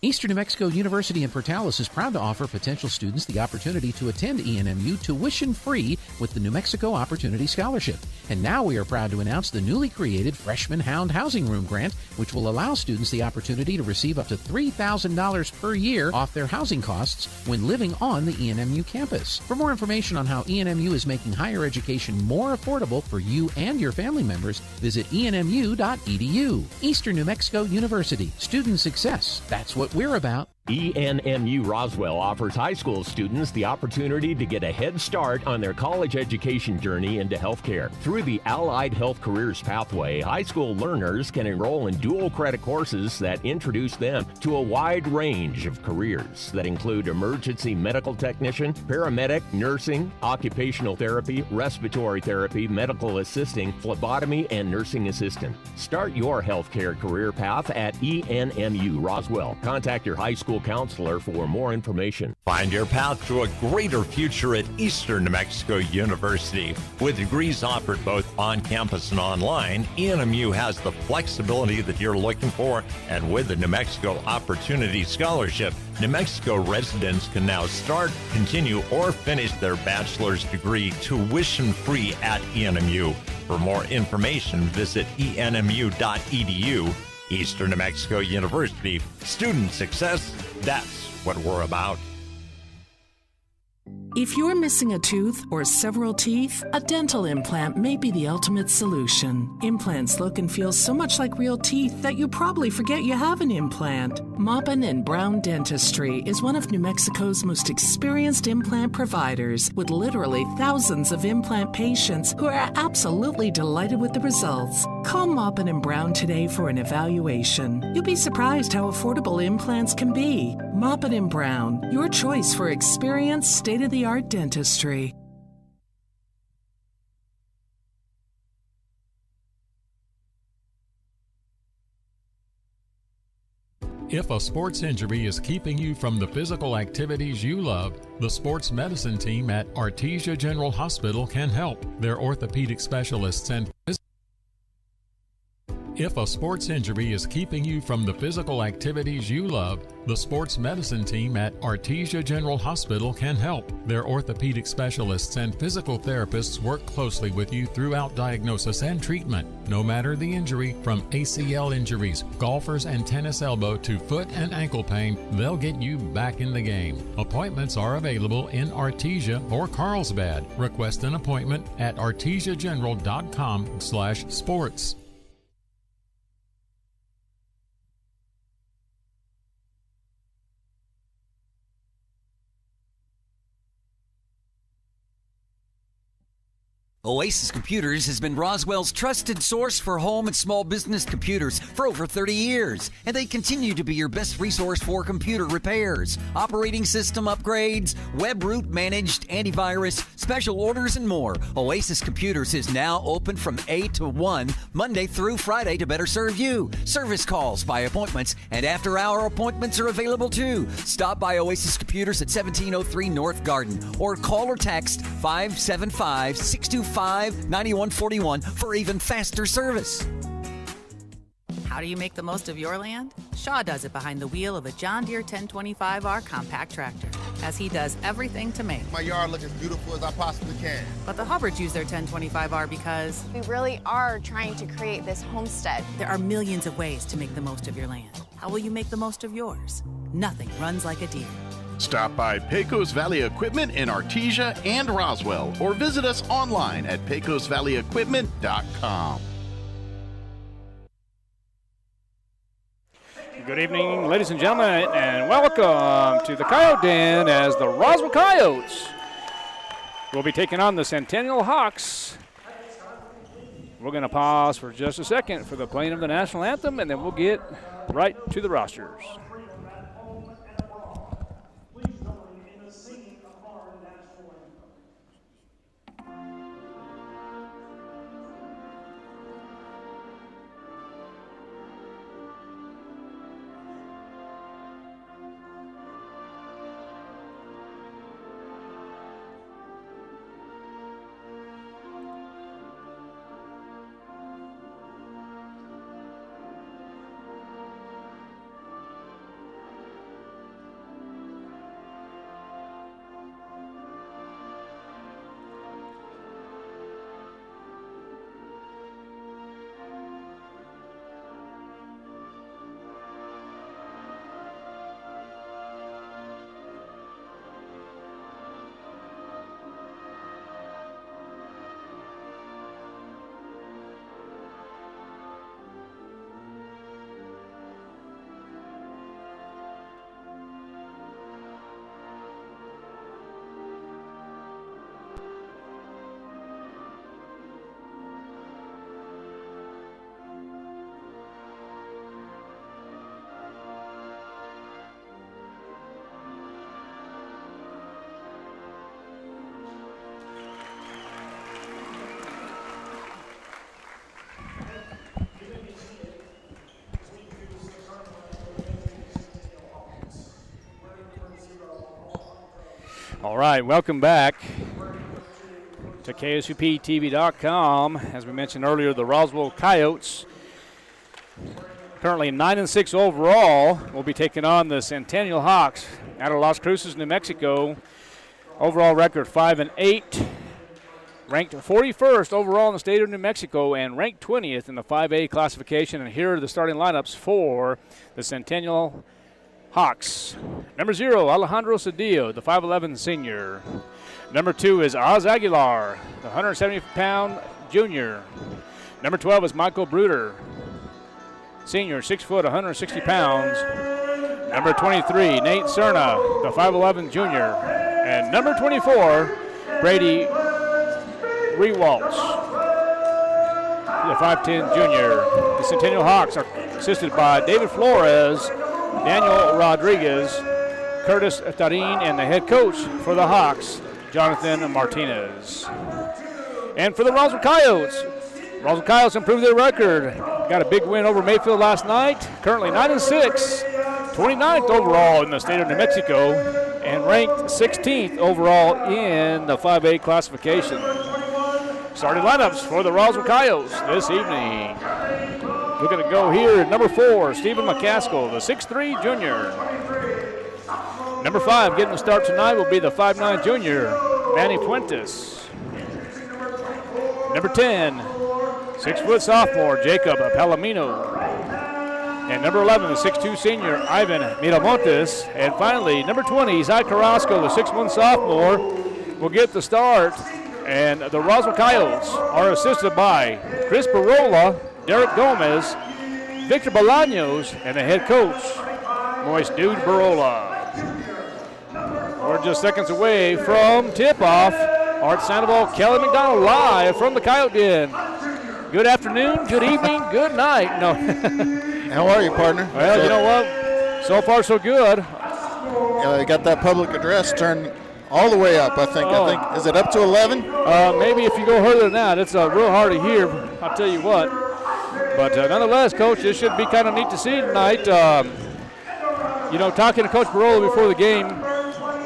Eastern New Mexico University in Portales is proud to offer potential students the opportunity to attend ENMU tuition-free with the New Mexico Opportunity Scholarship. And now we are proud to announce the newly created Freshman Hound Housing Room Grant, which will allow students the opportunity to receive up to $3,000 per year off their housing costs when living on the ENMU campus. For more information on how ENMU is making higher education more affordable for you and your family members, visit enmu.edu. Eastern New Mexico University. Student success. That's what we're about. ENMU Roswell offers high school students the opportunity to get a head start on their college education journey into healthcare. Through the Allied Health Careers Pathway, high school learners can enroll in dual credit courses that introduce them to a wide range of careers that include emergency medical technician, paramedic, nursing, occupational therapy, respiratory therapy, medical assisting, phlebotomy, and nursing assistant. Start your healthcare career path at ENMU Roswell. Contact your high school counselor for more information. Find your path to a greater future at Eastern New Mexico University. With degrees offered both on campus and online, ENMU has the flexibility that you're looking for, and with the New Mexico Opportunity Scholarship, New Mexico residents can now start, continue, or finish their bachelor's degree tuition-free at ENMU. For more information, visit enmu.edu. Eastern New Mexico University. Student success, that's what we're about. If you're missing a tooth or several teeth, a dental implant may be the ultimate solution. Implants look and feel so much like real teeth that you probably forget you have an implant. Maupin & Brown Dentistry is one of New Mexico's most experienced implant providers, with literally thousands of implant patients who are absolutely delighted with the results. Call Maupin & Brown today for an evaluation. You'll be surprised how affordable implants can be. Maupin & Brown, your choice for experienced, state-of-the-art dentistry. If a sports injury is keeping you from the physical activities you love, the sports medicine team at Artesia General Hospital can help. Their orthopedic specialists and If a sports injury is keeping you from the physical activities you love, the sports medicine team at Artesia General Hospital can help. Their orthopedic specialists and physical therapists work closely with you throughout diagnosis and treatment. No matter the injury, from ACL injuries, golfers and tennis elbow to foot and ankle pain, they'll get you back in the game. Appointments are available in Artesia or Carlsbad. Request an appointment at artesiageneral.com/sports. Oasis Computers has been Roswell's trusted source for home and small business computers for over 30 years, and they continue to be your best resource for computer repairs, operating system upgrades, web root managed, antivirus, special orders, and more. Oasis Computers is now open from 8 to 1, Monday through Friday, to better serve you. Service calls by appointments and after-hour appointments are available too. Stop by Oasis Computers at 1703 North Garden or call or text 575-625-9141 for even faster service. How do you make the most of your land? Shaw does it behind the wheel of a John Deere 1025R compact tractor, as he does everything to make my yard look as beautiful as I possibly can. But the Hubbards use their 1025R because we really are trying to create this homestead. There are millions of ways to make the most of your land. How will you make the most of yours? Nothing runs like a Deere. Stop by Pecos Valley Equipment in Artesia and Roswell, or visit us online at pecosvalleyequipment.com. Good evening, ladies and gentlemen, and welcome to the Coyote Den as the Roswell Coyotes will be taking on the Centennial Hawks. We're going to pause for just a second for the playing of the national anthem, and then we'll get right to the rosters. All right, welcome back to KSUPTV.com. As we mentioned earlier, the Roswell Coyotes, currently 9-6 overall, will be taking on the Centennial Hawks out of Las Cruces, New Mexico. Overall record 5-8, ranked 41st overall in the state of New Mexico and ranked 20th in the 5A classification. And here are the starting lineups for the Centennial Hawks. Number 0, Alejandro Cedillo, the 5'11 senior. Number 2 is Oz Aguilar, the 170-pound junior. Number 12 is Michael Bruder, senior, 6 foot, 160 pounds. Number 23, Nate Cerna, the 5'11 junior. And number 24, Brady Rewaltz, the 5'10 junior. The Centennial Hawks are assisted by David Flores, Daniel Rodriguez, Curtis Tarin, and the head coach for the Hawks, Jonathan Martinez. And for the Roswell Coyotes improved their record. Got a big win over Mayfield last night. Currently 9-6, 29th overall in the state of New Mexico, and ranked 16th overall in the 5A classification. Starting lineups for the Roswell Coyotes this evening. We're going to go here at number 4, Stephen McCaskill, the 6'3 junior. Number 5, getting the start tonight, will be the 5'9 junior, Manny Fuentes. Number 10, 6-foot sophomore, Jacob Palomino. And number 11, the 6'2 senior, Ivan Miramontes. And finally, number 20, Zach Carrasco, the 6'1 sophomore, will get the start. And the Roswell Coyotes are assisted by Chris Barola, Derek Gomez, Victor Bolaños, and the head coach, Moist Dude Barola. We're just seconds away from tip-off. Art Sandoval, Kelly McDonald live from the Coyote Den. Good afternoon, good evening, good night. No. How are you, partner? Well, you know what? So far, so good. You got that public address turned all the way up, I think. Is it up to 11? Maybe if you go further than that. It's real hard to hear, I'll tell you what. But nonetheless, Coach, this should be kind of neat to see tonight. Talking to Coach Barola before the game,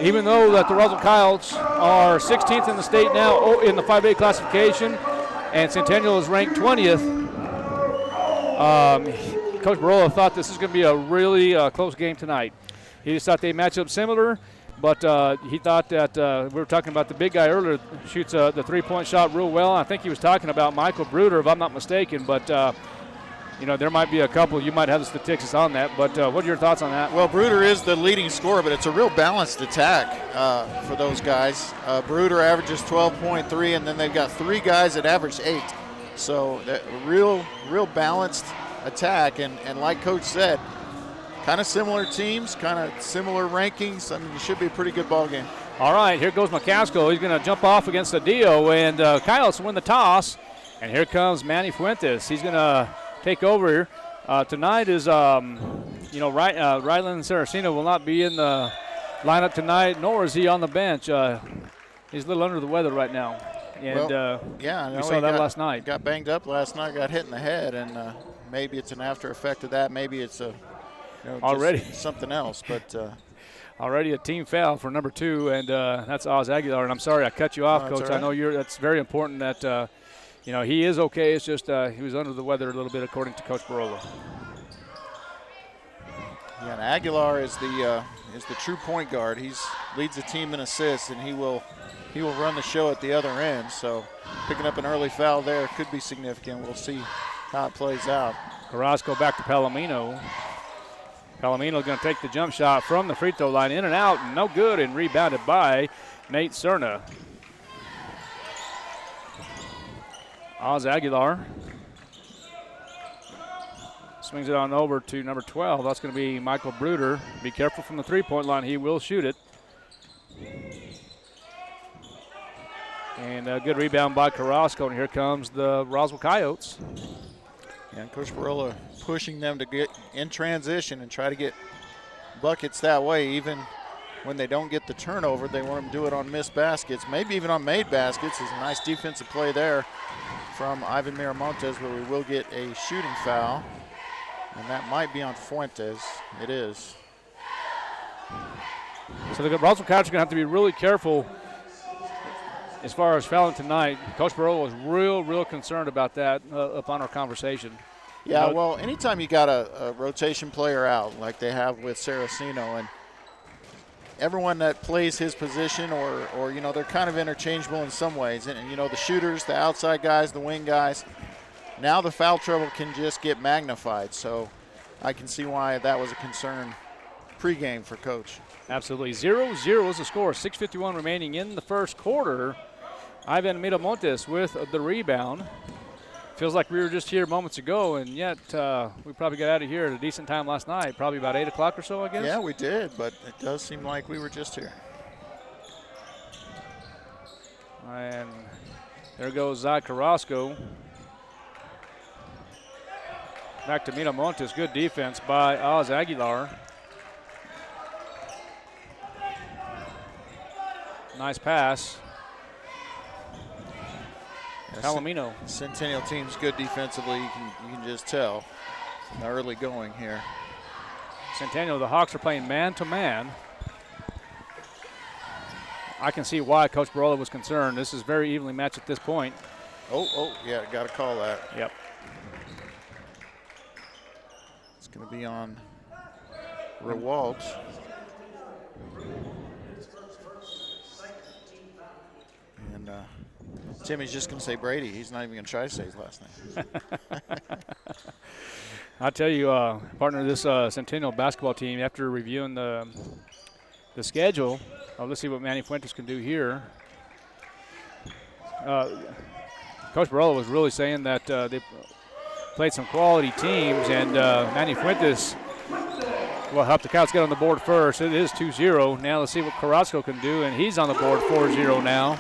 even though that the Roswell Coyotes are 16th in the state now in the 5A classification, and Centennial is ranked 20th, Coach Barola thought this is going to be a really close game tonight. He just thought they match up similar, but he thought that we were talking about the big guy earlier, shoots the three-point shot real well. I think he was talking about Michael Bruder, if I'm not mistaken, but there might be a couple. You might have the statistics on that, but what are your thoughts on that? Well, Bruder is the leading scorer, but it's a real balanced attack for those guys. Bruder averages 12.3, and then they've got 3 guys that average 8. So real balanced attack, and like Coach said, kind of similar teams, kind of similar rankings. I mean, it should be a pretty good ball game. All right, here goes McCaskill. He's going to jump off against Cedillo, and Coyotes win the toss. And here comes Manny Fuentes. He's going to take over here. Tonight is, Rylan Saraceno will not be in the lineup tonight, nor is he on the bench. He's a little under the weather right now. And we saw that last night. Got banged up last night, got hit in the head, and maybe it's an after effect of that. Maybe it's already something else, but already a team foul for number 2, and that's Oz Aguilar. And I'm sorry I cut you off, Coach. Right. I know that's very important that he is okay. It's just he was under the weather a little bit, according to Coach Barola. Yeah, and Aguilar is the true point guard. He leads the team in assists, and he will run the show at the other end. So picking up an early foul there could be significant. We'll see how it plays out. Carrasco back to Palomino. Palomino going to take the jump shot from the free throw line, in and out, no good, and rebounded by Nate Cerna. Oz Aguilar swings it on over to number 12. That's going to be Michael Bruder. Be careful from the three-point line. He will shoot it. And a good rebound by Carrasco, and here comes the Roswell Coyotes. And Coach Barola pushing them to get in transition and try to get buckets that way. Even when they don't get the turnover, they want them to do it on missed baskets, maybe even on made baskets. There's a nice defensive play there from Ivan Miramontes, where we will get a shooting foul. And that might be on Fuentes. It is. So the Roswell Coyotes are going to have to be really careful as far as fouling tonight. Coach Barolo was real concerned about that upon our conversation. Yeah, well, anytime you got a rotation player out like they have with Saraceno, and everyone that plays his position or you know, they're kind of interchangeable in some ways. And, you know, the shooters, the outside guys, the wing guys, now the foul trouble can just get magnified. So I can see why that was a concern pregame for Coach. Absolutely. 0-0 is the score. 6:51 remaining in the first quarter. Ivan Miramontes with the rebound. Feels like we were just here moments ago, and yet we probably got out of here at a decent time last night, probably about 8 o'clock or so, I guess. Yeah, we did, but it does seem like we were just here. And there goes Zai Carrasco. Back to Miramontes. Good defense by Oz Aguilar. Nice pass. Palomino. Centennial team's good defensively. You can just tell in the early going here. Centennial, the Hawks are playing man-to-man. I can see why Coach Barolo was concerned. This is very evenly matched at this point. Oh, yeah, got to call that. Yep. It's going to be on Rewalt. And Timmy's just going to say Brady. He's not even going to try to say his last name. I'll tell you, partner of this Centennial basketball team, after reviewing the schedule, let's see what Manny Fuentes can do here. Coach Barolo was really saying that they played some quality teams, and Manny Fuentes will help the Coyotes get on the board first. It is 2-0. Now let's see what Carrasco can do, and he's on the board 4-0 now.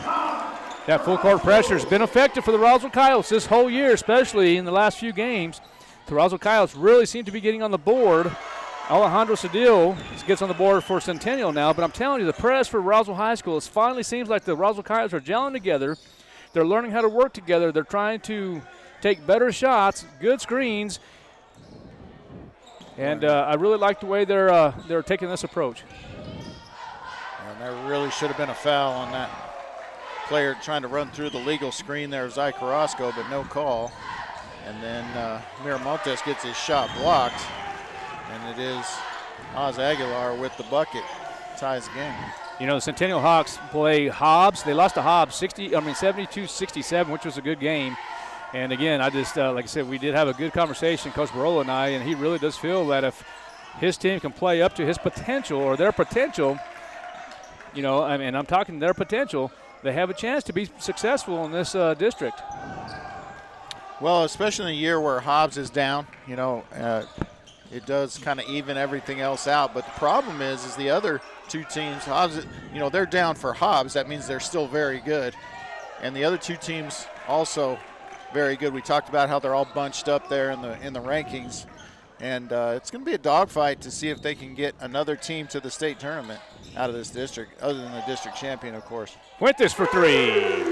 That full court pressure has been effective for the Roswell Coyotes this whole year, especially in the last few games. The Roswell Coyotes really seem to be getting on the board. Alejandro Cedillo gets on the board for Centennial now, but I'm telling you, the press for Roswell High School, it finally seems like the Roswell Coyotes are gelling together. They're learning how to work together. They're trying to take better shots, good screens, and I really like the way they're taking this approach. And there really should have been a foul on that player trying to run through the legal screen there, Zai Carrasco, but no call. And then Miramontes gets his shot blocked, and it is Oz Aguilar with the bucket, ties the game. You know, the Centennial Hawks play Hobbs. They lost to Hobbs 72-67, which was a good game. And again, I just, like I said, we did have a good conversation, Coach Barolo and I, and he really does feel that if his team can play up to his potential or their potential, you know, I mean, I'm talking their potential, they have a chance to be successful in this district. Well, especially in a year where Hobbs is down, you know, it does kind of even everything else out. But the problem is the other two teams, Hobbs, you know, they're down for Hobbs. That means they're still very good. And the other two teams also very good. We talked about how they're all bunched up there in the rankings. And it's going to be a dogfight to see if they can get another team to the state tournament out of this district, other than the district champion, of course. Fuentes for three.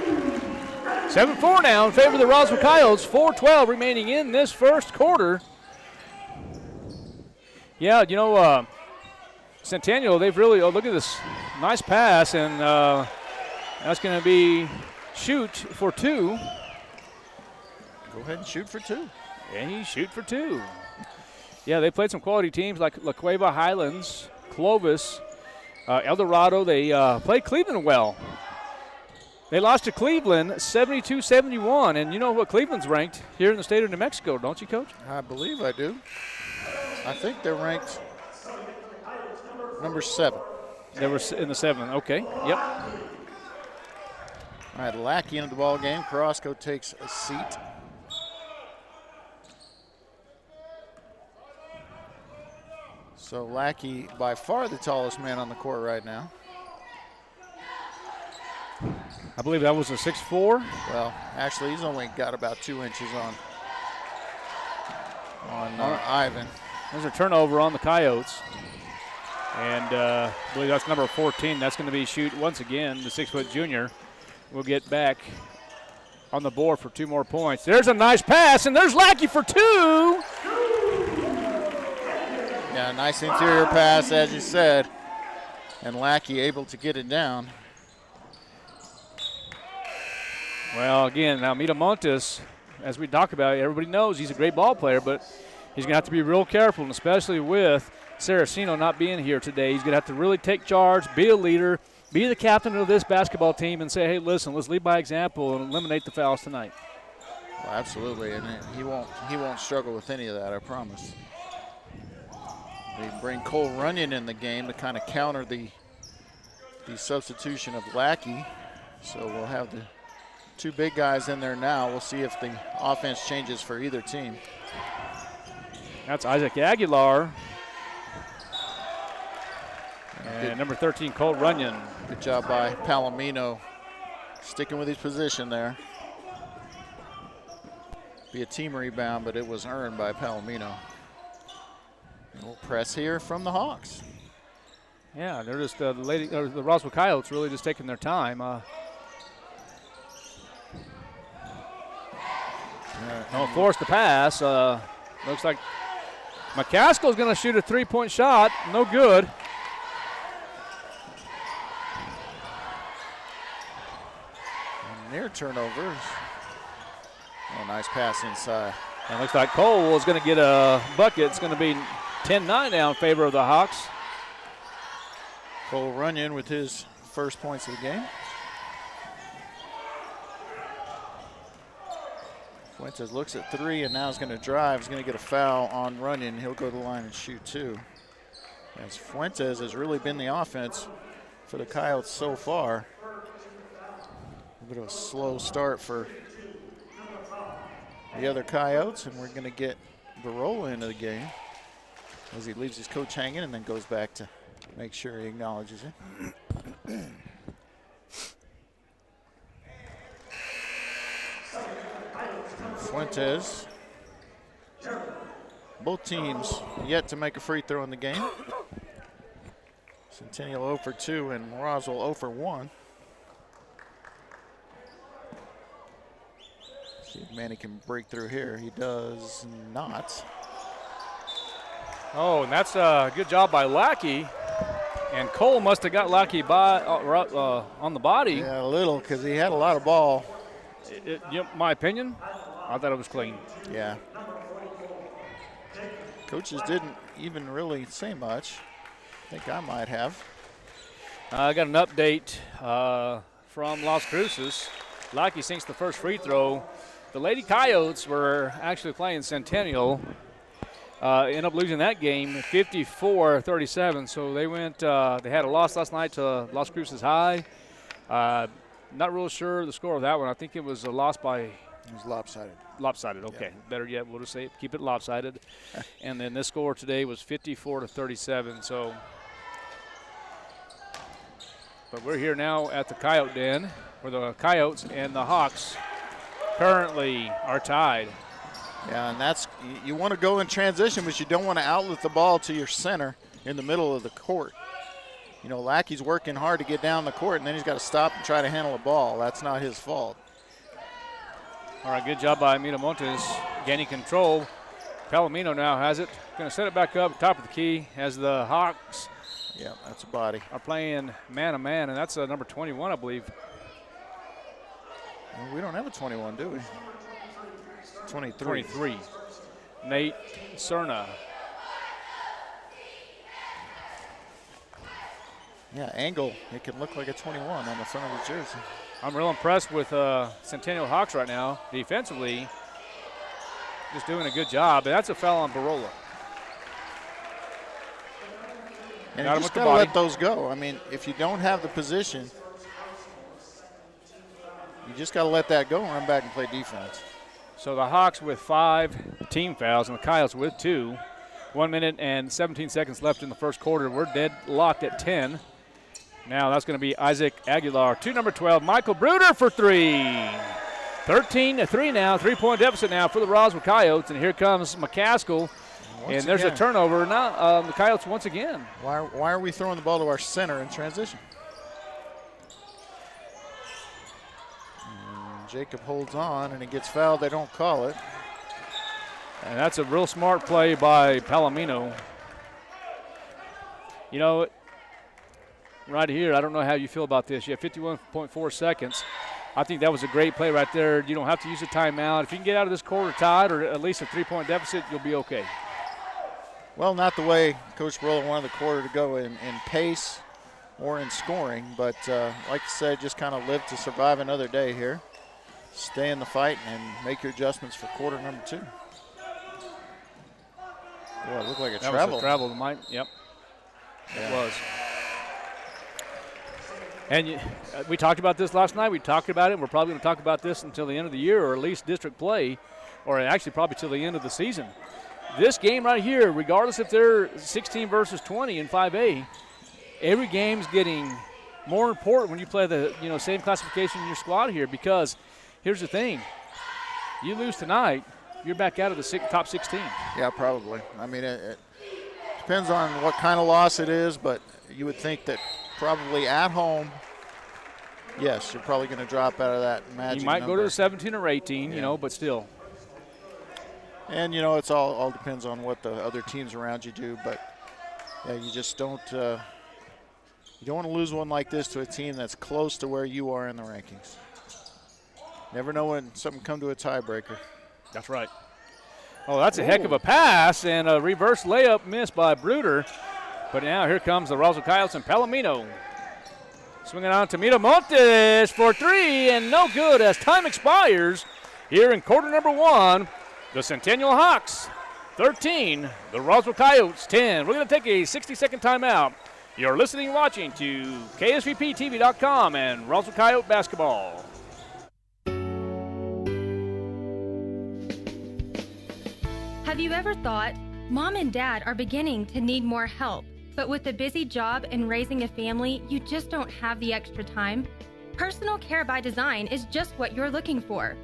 7-4 now in favor of the Roswell Coyotes. 4:12 remaining in this first quarter. Yeah, you know, Centennial, they've really, look at this nice pass, and that's going to be shoot for two. Go ahead and shoot for two. And he shoot for two. Yeah, they played some quality teams like La Cueva Highlands, Clovis, El Dorado. They played Cleveland well. They lost to Cleveland 72-71, and you know what Cleveland's ranked here in the state of New Mexico, don't you, Coach? I believe I do. I think they're ranked number 7. They were in the 7, okay, yep. All right, Lackey into the ball game. Carrasco takes a seat. So Lackey, by far the tallest man on the court right now. I believe that was a 6'4". Well, actually, he's only got about 2 inches on Ivan. There's a turnover on the Coyotes. And I believe that's number 14. That's going to be shoot once again. The 6-foot junior will get back on the board for 2 more points. There's a nice pass, and there's Lackey for 2. Yeah, nice interior pass, as you said. and Lackey able to get it down. Well, again, now Miramontes, as we talk about, everybody knows he's a great ball player, but he's going to have to be real careful, and especially with Saraceno not being here today. He's going to have to really take charge, be a leader, be the captain of this basketball team, and say, hey, listen, let's lead by example and eliminate the fouls tonight. Well, absolutely, and he won't struggle with any of that, I promise. They bring Cole Runyon in the game to kind of counter the substitution of Lackey. So we'll have the two big guys in there now. We'll see if the offense changes for either team. That's Isaac Aguilar. And number 13, Cole Runyon. Good job by Palomino, sticking with his position there. Be a team rebound, but it was earned by Palomino. A little press here from the Hawks. Yeah, they're just the Roswell Coyotes really just taking their time. Don't force the pass. Looks like McCaskill's going to shoot a three-point shot. No good. And near turnovers. Oh, nice pass inside. And looks like Cole is going to get a bucket. It's going to be 10-9 now in favor of the Hawks. Cole Runyon with his first points of the game. Fuentes looks at three and now is going to drive. He's going to get a foul on Runyon. He'll go to the line and shoot two. As Fuentes has really been the offense for the Coyotes so far. A bit of a slow start for the other Coyotes, and we're going to get Barola into the game as he leaves his coach hanging and then goes back to make sure he acknowledges it. Fuentes. Both teams yet to make a free throw in the game. Centennial 0 for 2 and Roswell 0 for 1. See if Manny can break through here. He does not. Oh, and that's a good job by Lackey. And Cole must have got Lackey on the body. Yeah, a little, because he had a lot of ball. My opinion, I thought it was clean. Yeah. Coaches didn't even really say much. I think I might have. I got an update from Las Cruces. Lackey sinks the first free throw. The Lady Coyotes were actually playing Centennial. End up losing that game 54-37. So they went. They had a loss last night to Las Cruces High. Not real sure the score of that one. I think it was a loss by. It was lopsided. Lopsided. Okay. Yeah. Better yet, we'll just say keep it lopsided. And then this score today was 54-37. So. But we're here now at the Coyote Den, where the Coyotes and the Hawks currently are tied. Yeah, and that's, you want to go in transition, but you don't want to outlet the ball to your center in the middle of the court. You know, Lackey's working hard to get down the court, and then he's got to stop and try to handle a ball. That's not his fault. All right, good job by Miramontes gaining control. Palomino now has it. Going to set it back up, top of the key, as the Hawks. Yeah, that's a body. Are playing man-to-man, and that's number 21, I believe. Well, we don't have a 21, do we? 23. Nate Cerna. Yeah, angle. It can look like a 21 on the front of his jersey. I'm real impressed with Centennial Hawks right now. Defensively, just doing a good job. That's a foul on Barola. And you just got to let those go. I mean, if you don't have the position, you just got to let that go and run back and play defense. So the Hawks with 5 team fouls and the Coyotes with 2. 1 minute and 17 seconds left in the first quarter. We're deadlocked at 10. Now that's going to be Isaac Aguilar. To number 12, Michael Bruder for 3. 13-3 now, 3-point deficit now for the Roswell Coyotes. And here comes McCaskill. And there's a turnover. Now the Coyotes once again. Why are we throwing the ball to our center in transition? And Jacob holds on, and he gets fouled. They don't call it. And that's a real smart play by Palomino. You know, right here. I don't know how you feel about this. You have 51.4 seconds. I think that was a great play right there. You don't have to use a timeout. If you can get out of this quarter tied or at least a 3-point deficit, you'll be okay. Well, not the way Coach Barola wanted the quarter to go in pace or in scoring, but like I said, just kind of live to survive another day here. Stay in the fight and make your adjustments for quarter number 2. Boy, it looked like a travel. That was a travel, Mike. Yep, yeah. It was. And we talked about this last night. We talked about it, and we're probably going to talk about this until the end of the year, or at least district play, or actually probably till the end of the season. This game right here, regardless if they're 16 versus 20 in 5A, every game's getting more important when you play the same classification in your squad here, because here's the thing. You lose tonight, you're back out of the top 16. Yeah, probably. I mean, it depends on what kind of loss it is, but you would think that probably at home, yes, you're probably going to drop out of that magic You might number. go to the 17 or 18, yeah. But still. And, it's all depends on what the other teams around you do. But, yeah, you just don't you don't want to lose one like this to a team that's close to where you are in the rankings. Never know when something come to a tiebreaker. That's right. Oh, that's a heck of a pass, and a reverse layup missed by Bruder. But now here comes the Roswell Coyotes and Palomino. Swinging on to Miramontes for 3, and no good as time expires here in quarter number 1. The Centennial Hawks 13, the Roswell Coyotes 10. We're going to take a 60-second timeout. You're listening and watching to KSVPTV.com and Roswell Coyote basketball. Have you ever thought, Mom and Dad are beginning to need more help, but with a busy job and raising a family, you just don't have the extra time? Personal Care by Design is just what you're looking for.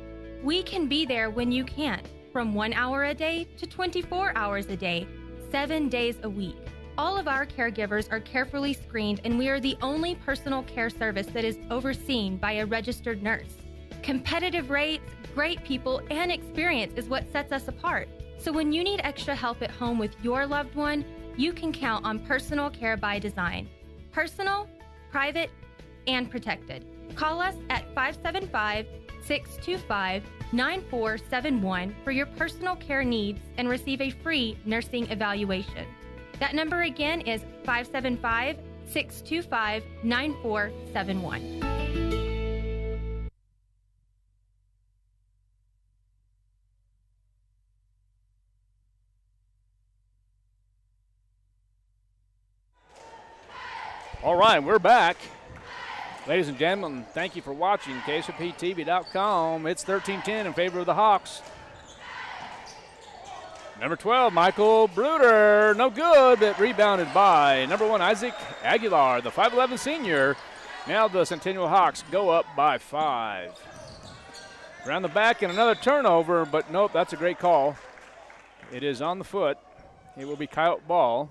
We can be there when you can't, from 1 hour a day to 24 hours a day, 7 days a week. All of our caregivers are carefully screened, and we are the only personal care service that is overseen by a registered nurse. Competitive rates, great people, and experience is what sets us apart. So when you need extra help at home with your loved one, you can count on Personal Care by Design. Personal, private, and protected. Call us at 575-625-9471 for your personal care needs and receive a free nursing evaluation. That number again is 575-625-9471. All right, we're back. Ladies and gentlemen, thank you for watching KSVPTV.com. It's 13-10 in favor of the Hawks. Number 12, Michael Bruder, no good, but rebounded by number 1, Isaac Aguilar, the 5'11 senior. Now the Centennial Hawks go up by 5. Around the back and another turnover, but nope, that's a great call. It is on the foot. It will be Coyote ball.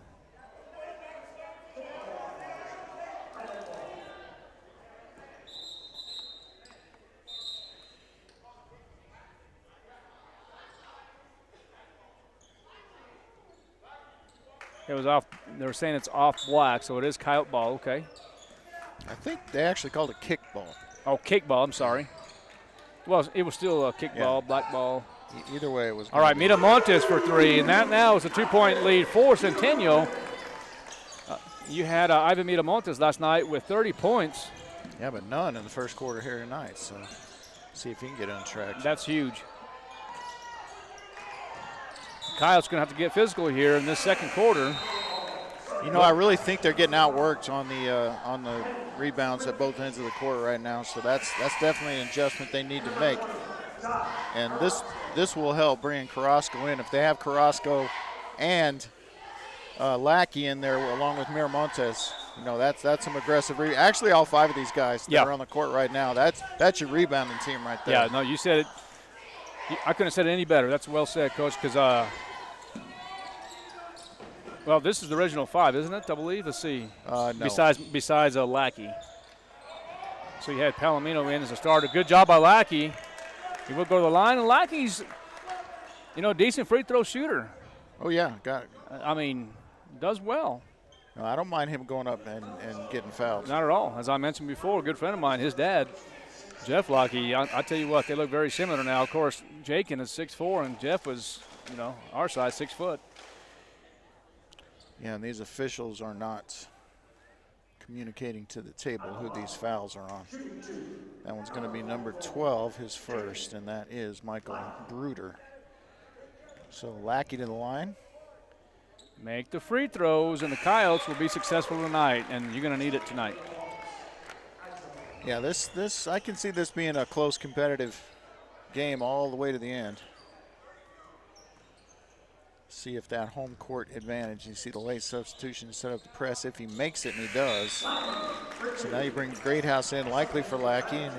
It was off. They were saying it's off black, so it is Coyote ball. Okay. I think they actually called it kick ball. Oh, kick ball. I'm sorry. Well, it was still a kick ball, black ball. Either way, it was. All right, Miramontes for 3, and that now is a 2-point lead for Centennial. You had Ivan Miramontes last night with 30 points. Yeah, but none in the first quarter here tonight. So, see if he can get on track. That's huge. Coyote's going to have to get physical here in this second quarter. I really think they're getting outworked on the rebounds at both ends of the court right now. So that's definitely an adjustment they need to make. And this will help bring Carrasco in. If they have Carrasco and Lackey in there along with Miramontes, that's some aggressive. Actually, all 5 of these guys that are on the court right now, that's your rebounding team right there. Yeah, no, you said it. I couldn't have said it any better. That's well said, Coach, because well, this is the original 5, isn't it? I believe. Let's see. No. Besides Lackey. So you had Palomino in as a starter. Good job by Lackey. He will go to the line, and Lackey's, decent free throw shooter. Oh yeah, got it. I mean, does well. No, I don't mind him going up and getting fouled. Not at all. As I mentioned before, a good friend of mine, his dad, Jeff Lockie, I tell you what, they look very similar now. Of course, Jakin is 6'4", and Jeff was, our size, 6 foot. Yeah, and these officials are not communicating to the table who these fouls are on. That one's going to be number 12, his first, and that is Michael Bruder. So Lackey to the line. Make the free throws, and the Coyotes will be successful tonight, and you're going to need it tonight. Yeah, this I can see this being a close competitive game all the way to the end. See if that home court advantage. You see the late substitution set up the press. If he makes it, and he does. So now you bring Greathouse in, likely for Lackey, and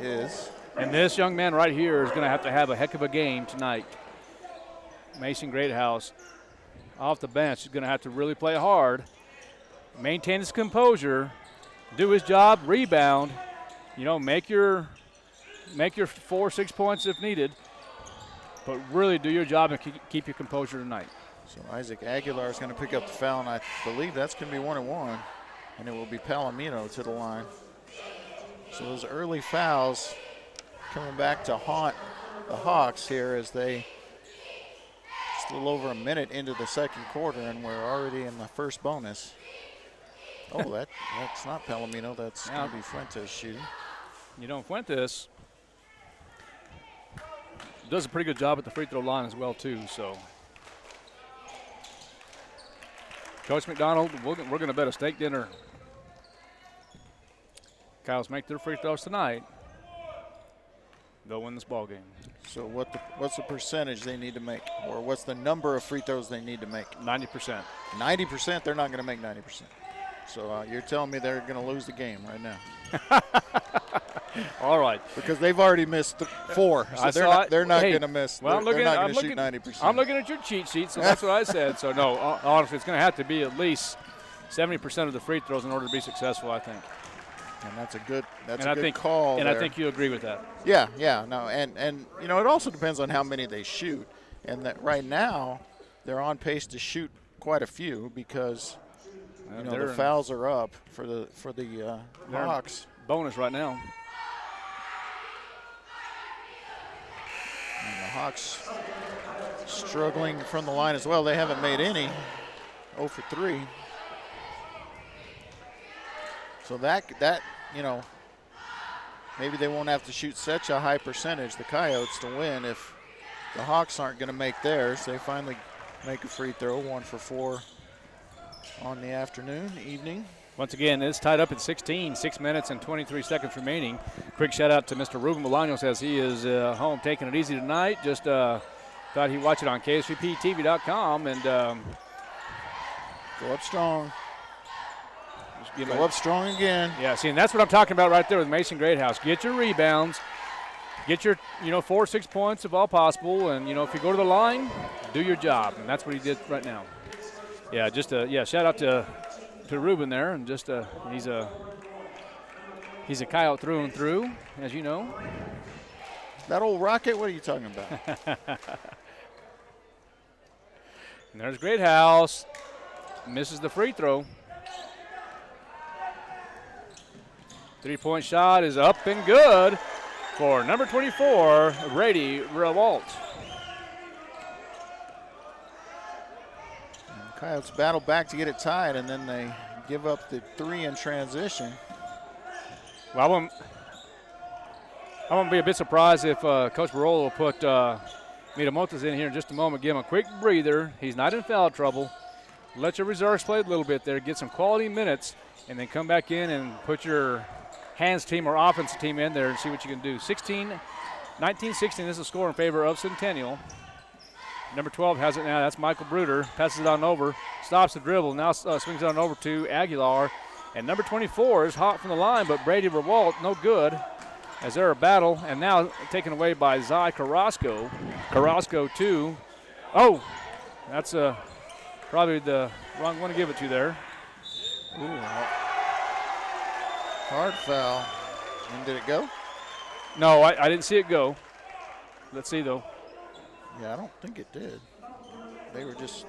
it is. And this young man right here is going to have a heck of a game tonight. Mason Greathouse off the bench is going to have to really play hard, maintain his composure, do his job, rebound, make your 4 or 6 points if needed, but really do your job and keep your composure tonight. So Isaac Aguilar is going to pick up the foul, and I believe that's going to be 1-1, and it will be Palomino to the line. So those early fouls coming back to haunt the Hawks here as they just a little over a minute into the second quarter, and we're already in the first bonus. Oh, that's not Palomino. That's going to be Fuentes shooting. Fuentes does a pretty good job at the free throw line as well, too. So, Coach McDonald, we're going to bet a steak dinner. Coyotes make their free throws tonight. They'll win this ball game. So what's the percentage they need to make, or what's the number of free throws they need to make? 90%. 90%. They're not going to make 90%. So you're telling me they're going to lose the game right now? All right. Because they've already missed 4. So they're not going to miss. Well, they're not going to shoot 90%. I'm looking at your cheat sheet, so that's what I said. So, no, honestly, it's going to have to be at least 70% of the free throws in order to be successful, I think. And that's a good call. And there. I think you agree with that. Yeah, no, and it also depends on how many they shoot. And that right now they're on pace to shoot quite a few because the fouls are up for the Hawks. Bonus right now. And the Hawks struggling from the line as well. They haven't made any. 0 for 3. So that maybe they won't have to shoot such a high percentage, the Coyotes, to win. If the Hawks aren't going to make theirs, they finally make a free throw, 1 for 4 on the evening. Once again, it's tied up at 16, 6 minutes and 23 seconds remaining. Quick shout out to Mr. Ruben Bolaños as he is home taking it easy tonight. Just thought he'd watch it on KSVPTV.com and go up strong. Go up strong again. Yeah, see, and that's what I'm talking about right there with Mason Greathouse. Get your rebounds, get your 4 or 6 points if all possible, and if you go to the line, do your job, and that's what he did right now. Yeah, shout out to Ruben there, and just he's a Coyote through and through, as you know. That old rocket, what are you talking about? And there's Greathouse, misses the free throw. 3-point shot is up and good for number 24, Brady Rewalt. Coyotes battle back to get it tied, and then they give up the 3 in transition. Well, I'm going to be a bit surprised if Coach Barola will put Mitamotas in here in just a moment. Give him a quick breather. He's not in foul trouble. Let your reserves play a little bit there. Get some quality minutes, and then come back in and put your hands team or offensive team in there and see what you can do. 19-16 is the score in favor of Centennial. Number 12 has it now. That's Michael Bruder. Passes it on over. Stops the dribble. Now swings it on over to Aguilar. And number 24 is hot from the line, but Brady Rewalt, no good. As they're a battle. And now taken away by Zai Carrasco. Carrasco, 2. Oh, that's probably the wrong one to give it to there. Ooh, hard foul. And did it go? No, I didn't see it go. Let's see, though. Yeah, I don't think it did. They were just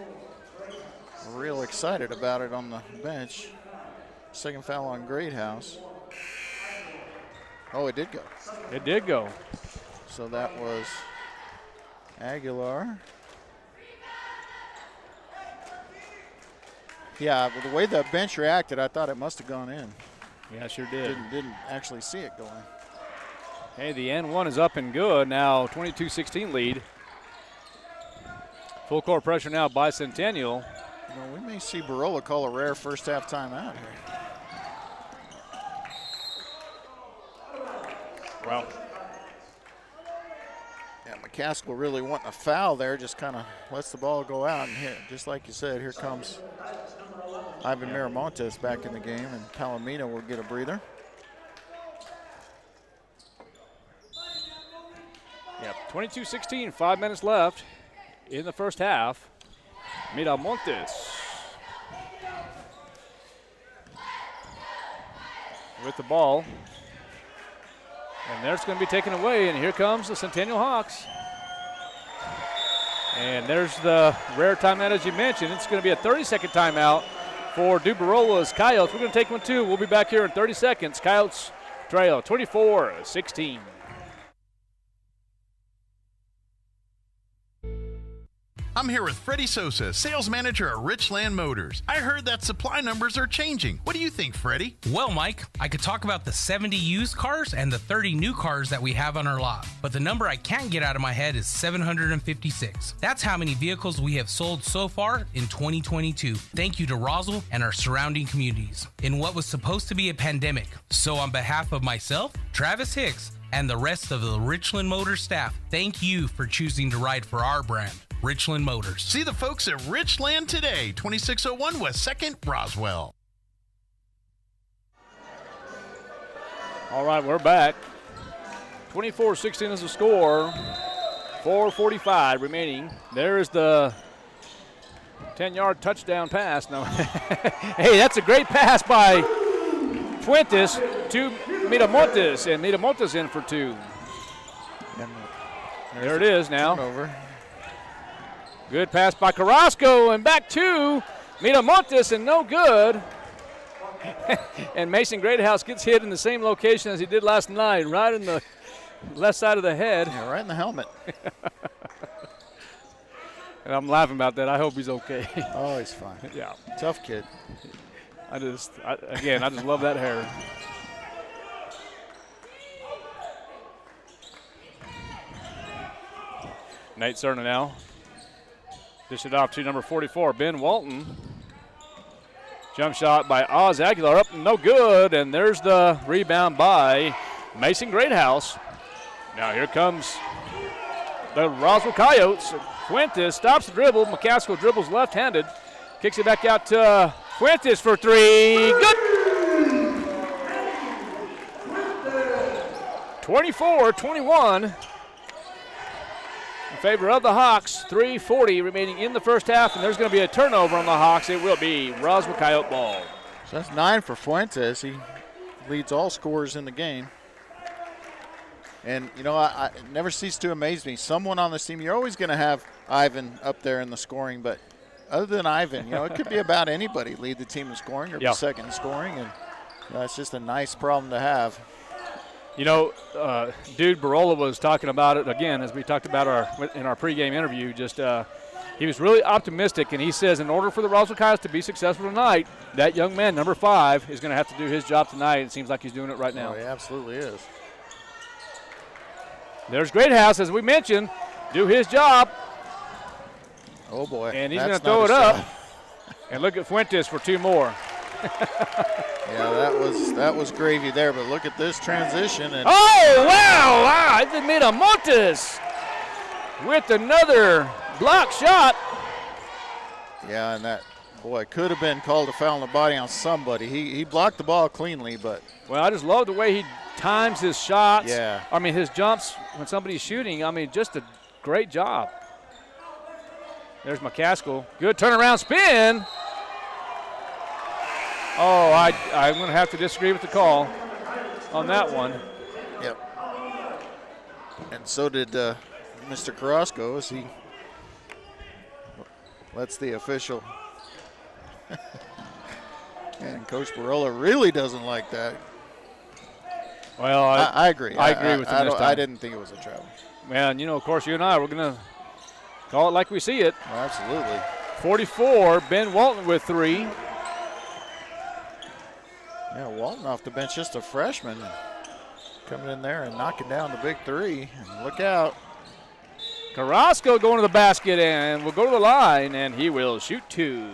real excited about it on the bench. Second foul on Greathouse. Oh, it did go. It did go. So that was Aguilar. Yeah, with the way the bench reacted, I thought it must have gone in. Yeah, sure did. Didn't actually see it going. Hey, the N1 is up and good. Now 22-16 lead. Full court pressure now by Centennial. You know, we may see Barola call a rare first half timeout here. Well. Yeah, McCaskill really wanting a foul there, just kind of lets the ball go out. And hit. Just like you said, here comes Ivan Miramontes back in the game, and Palomino will get a breather. Yep, 22-16, 5 minutes left in the first half. Miramontes with the ball. And there's going to be taken away, and here comes the Centennial Hawks. And there's the rare timeout, as you mentioned. It's going to be a 30-second timeout for Dubarola's Coyotes. We're going to take one, too. We'll be back here in 30 seconds. Coyotes trail 24-16. I'm here with Freddie Sosa, sales manager at Richland Motors. I heard that supply numbers are changing. What do you think, Freddie? Well, Mike, I could talk about the 70 used cars and the 30 new cars that we have on our lot. But the number I can't get out of my head is 756. That's how many vehicles we have sold so far in 2022. Thank you to Roswell and our surrounding communities in what was supposed to be a pandemic. So on behalf of myself, Travis Hicks, and the rest of the Richland Motors staff, thank you for choosing to ride for our brand, Richland Motors. See the folks at Richland today, 2601 West 2nd, Roswell. All right, we're back. 24-16 is the score. 4:45 remaining. There is the 10-yard touchdown pass. No, hey, that's a great pass by Fuentes to Miramontes, and Miramontes in for two. There it is now. Turnover. Good pass by Carrasco, and back to Miramontes, and no good. And Mason Greathouse gets hit in the same location as he did last night, right in the left side of the head. Yeah, right in the helmet. And I'm laughing about that. I hope he's okay. Oh, he's fine. Yeah. Tough kid. I just love that hair. Nate Cerna now. Dish it off to number 44, Ben Walton. Jump shot by Oz Aguilar, up no good, and there's the rebound by Mason Greathouse. Now here comes the Roswell Coyotes. Fuentes stops the dribble. McCaskill dribbles left-handed. Kicks it back out to Fuentes for three. Good! 24-21. In favor of the Hawks, 3:40 remaining in the first half, and there's going to be a turnover on the Hawks. It will be Roswell Coyote ball. So that's 9 for Fuentes. He leads all scorers in the game. And, you know, I never cease to amaze me. Someone on this team, you're always going to have Ivan up there in the scoring, but other than Ivan, you know, it could be about anybody lead the team in scoring or be second in scoring, and it's just a nice problem to have. You know, Dude Barola was talking about it again, as we talked about in our pregame interview. Just he was really optimistic, and he says in order for the Roswell Coyotes to be successful tonight, that young man, number 5, is going to have to do his job tonight. It seems like he's doing it right now. Oh, he absolutely is. There's Greathouse, as we mentioned, do his job. Oh, boy. And he's going to throw it up. And look at Fuentes for 2 more. Yeah, that was gravy there, but look at this transition. And oh, wow. It's Miramontes with another block shot. Yeah, and that, boy, could have been called a foul on the body on somebody. He blocked the ball cleanly, but. Well, I just love the way he times his shots. Yeah. I mean, his jumps when somebody's shooting, I mean, just a great job. There's McCaskill. Good turnaround spin. Oh, I'm going to have to disagree with the call on that one. Yep. And so did Mr. Carrasco as he lets the official And Coach Barola really doesn't like that. Well, I agree. I agree with him this time. I didn't think it was a travel. Well, and of course, you and I, we're going to call it like we see it. Well, absolutely. 44, Ben Walton with 3. Yeah, Walton off the bench, just a freshman, coming in there and knocking down the big 3. And look out. Carrasco going to the basket and will go to the line, and he will shoot 2.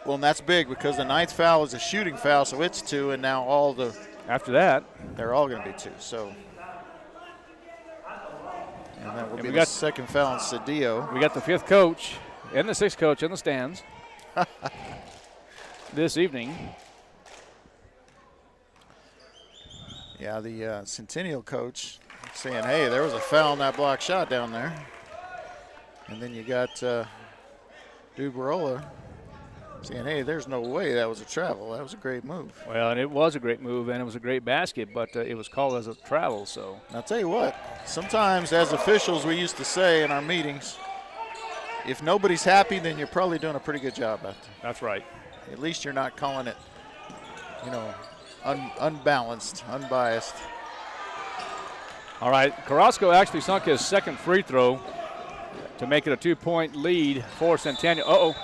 Well, and that's big because the 9th foul is a shooting foul, so it's 2, and now all the after that they're all going to be 2. So, and that will be the second foul on Cedillo. We got the 5th coach and the 6th coach in the stands this evening. Yeah, the Centennial coach saying, "Hey, there was a foul on that block shot down there," and then you got Barola saying, "Hey, there's no way that was a travel. That was a great move." Well, and it was a great move, and it was a great basket, but it was called as a travel. So I'll tell you what, sometimes as officials we used to say in our meetings, if nobody's happy, then you're probably doing a pretty good job out there. That's right. At least you're not calling it, unbalanced, unbiased. All right, Carrasco actually sunk his 2nd free throw to make it a 2-point lead for Centennial. Uh-oh.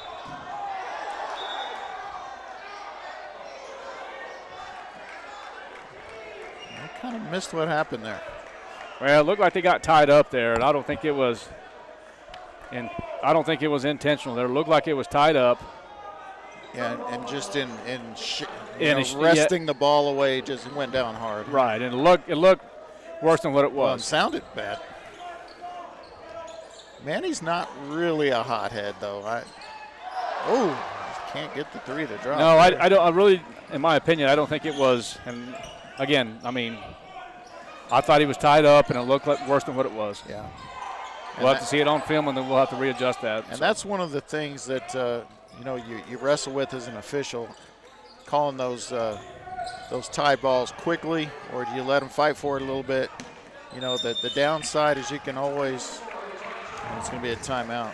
I kind of missed what happened there. Well, it looked like they got tied up there, and I don't think it was intentional. There looked like it was tied up. Yeah, and just resting the ball away, just went down hard. Right, and it looked worse than what it was. Well, it sounded bad. Manny's not really a hothead, though. Can't get the 3 to drop. No, I don't. I really, in my opinion, I don't think it was. And again, I mean, I thought he was tied up, and it looked like worse than what it was. Yeah. We'll have to see it on film, and then we'll have to readjust that. And that's one of the things that you wrestle with as an official, calling those tie balls quickly, or do you let them fight for it a little bit? The downside is you can always. It's going to be a timeout.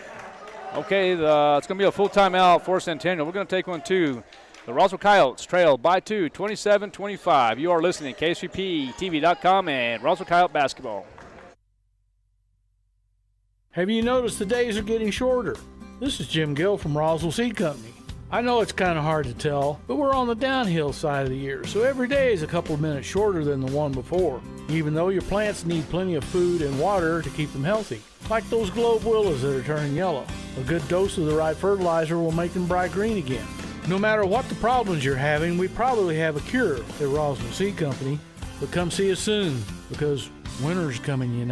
Okay, it's going to be a full timeout for Centennial. We're going to take one, too. The Roswell Coyotes trail by 2, 27-25. You are listening to KSVPTV.com and Roswell Coyote Basketball. Have you noticed the days are getting shorter? This is Jim Gill from Roswell Seed Company. I know it's kind of hard to tell, but we're on the downhill side of the year, so every day is a couple of minutes shorter than the one before, even though your plants need plenty of food and water to keep them healthy. Like those globe willows that are turning yellow. A good dose of the right fertilizer will make them bright green again. No matter what the problems you're having, we probably have a cure at Roswell Seed Company, but come see us soon, because winter's coming,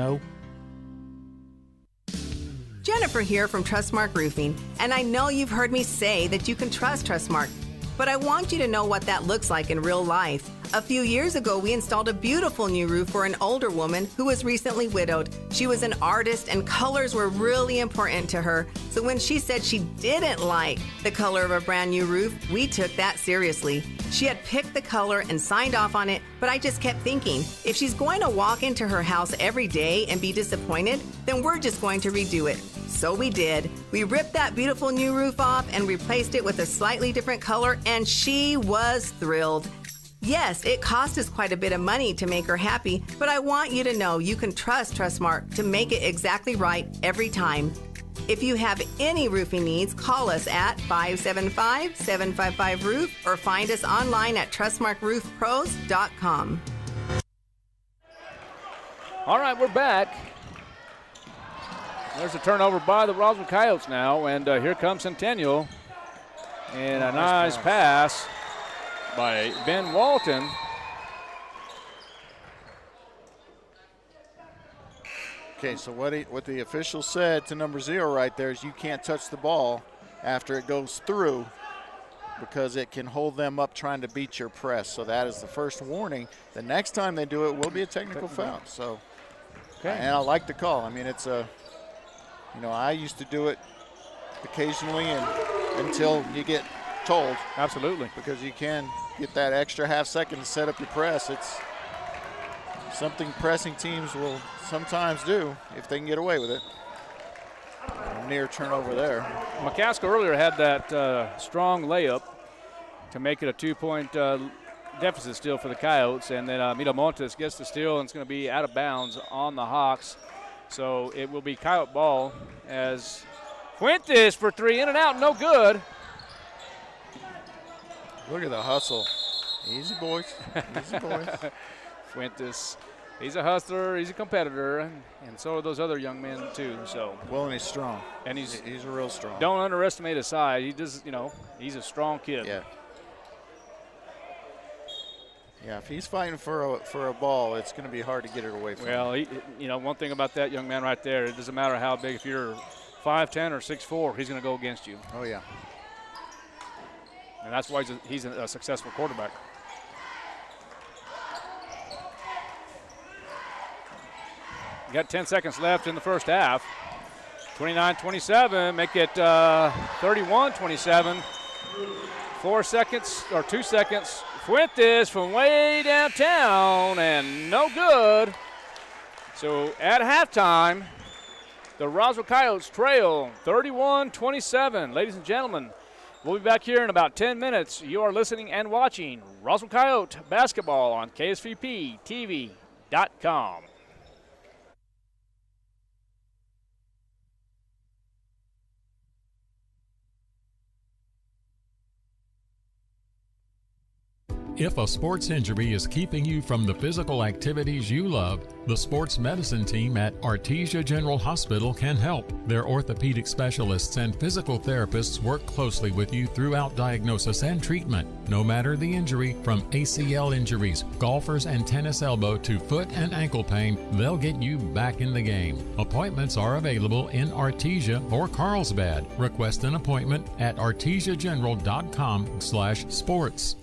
Jennifer here from Trustmark Roofing, and I know you've heard me say that you can trust Trustmark, but I want you to know what that looks like in real life. A few years ago, we installed a beautiful new roof for an older woman who was recently widowed. She was an artist, and colors were really important to her. So when she said she didn't like the color of a brand new roof, we took that seriously. She had picked the color and signed off on it, but I just kept thinking, if she's going to walk into her house every day and be disappointed, then we're just going to redo it. So we did. We ripped that beautiful new roof off and replaced it with a slightly different color, and she was thrilled. Yes, it cost us quite a bit of money to make her happy, but I want you to know you can trust Trustmark to make it exactly right every time. If you have any roofing needs, call us at 575-755-ROOF or find us online at trustmarkroofpros.com. All right, we're back. There's a turnover by the Roswell Coyotes now, and here comes Centennial. And a nice pass by Ben Walton. Okay, so what the official said to number 0 right there is you can't touch the ball after it goes through because it can hold them up trying to beat your press. So that is the first warning. The next time they do it will be a technical foul. So, and I like the call. I mean, it's a, I used to do it occasionally and until you get told. Absolutely. Because you can get that extra half second to set up your press. It's something pressing teams will sometimes do if they can get away with it. near turnover there. McCaskill earlier had that strong layup to make it a 2-point deficit still for the Coyotes, and then Mito Montes gets the steal, and it's going to be out of bounds on the Hawks. So it will be Coyote ball as Fuentes for three, in and out, no good. Look at the hustle. Easy, boys. Easy, boys. Fuentes, he's a hustler, he's a competitor, and so are those other young men too. So well, and he's strong. And he's real strong. Don't underestimate his size. He does, he's a strong kid. Yeah. Yeah, if he's fighting for a ball, it's going to be hard to get it away from him. Well, one thing about that young man right there, it doesn't matter how big. If you're 5'10" or 6'4", he's going to go against you. Oh, yeah. And that's why he's a successful quarterback. You got 10 seconds left in the first half. 29-27, make it 31-27. 4 seconds or 2 seconds. Fuentes from way downtown, and no good. So at halftime, the Roswell Coyotes trail 31-27. Ladies and gentlemen, we'll be back here in about 10 minutes. You are listening and watching Roswell Coyote basketball on KSVPTV.com. If a sports injury is keeping you from the physical activities you love, the sports medicine team at Artesia General Hospital can help. Their orthopedic specialists and physical therapists work closely with you throughout diagnosis and treatment. No matter the injury, from ACL injuries, golfers and tennis elbow to foot and ankle pain, they'll get you back in the game. Appointments are available in Artesia or Carlsbad. Request an appointment at artesiageneral.com/sports.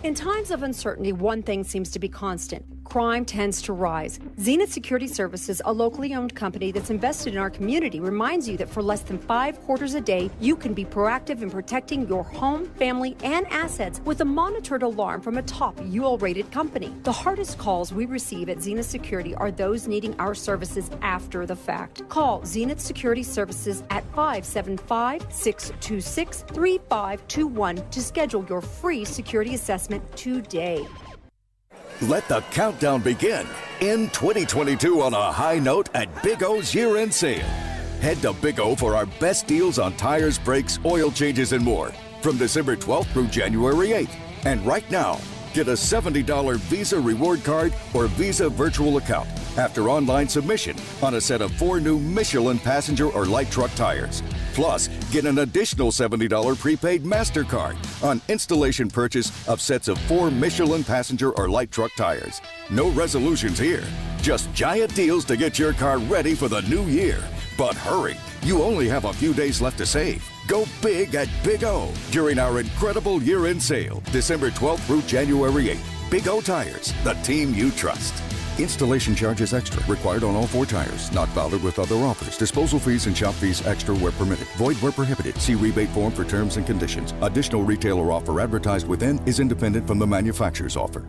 In times of uncertainty, one thing seems to be constant. Crime tends to rise. Zenith Security Services, a locally owned company that's invested in our community, reminds you that for less than 5 quarters a day, you can be proactive in protecting your home, family, and assets with a monitored alarm from a top UL-rated company. The hardest calls we receive at Zenith Security are those needing our services after the fact. Call Zenith Security Services at 575-626-3521 to schedule your free security assessment today. Let the countdown begin. End 2022 on a high note at Big O's year-end sale. Head to Big O for our best deals on tires, brakes, oil changes, and more from December 12th through January 8th. And right now, get a $70 Visa reward card or Visa virtual account after online submission on a set of 4 new Michelin passenger or light truck tires. Plus, get an additional $70 prepaid MasterCard on installation purchase of sets of 4 Michelin passenger or light truck tires. No resolutions here, just giant deals to get your car ready for the new year. But hurry, you only have a few days left to save. Go big at Big O during our incredible year-end sale, December 12th through January 8th. Big O Tires, the team you trust. Installation charges extra. Required on all 4 tires. Not valid with other offers. Disposal fees and shop fees extra where permitted. Void where prohibited. See rebate form for terms and conditions. Additional retailer offer advertised within is independent from the manufacturer's offer.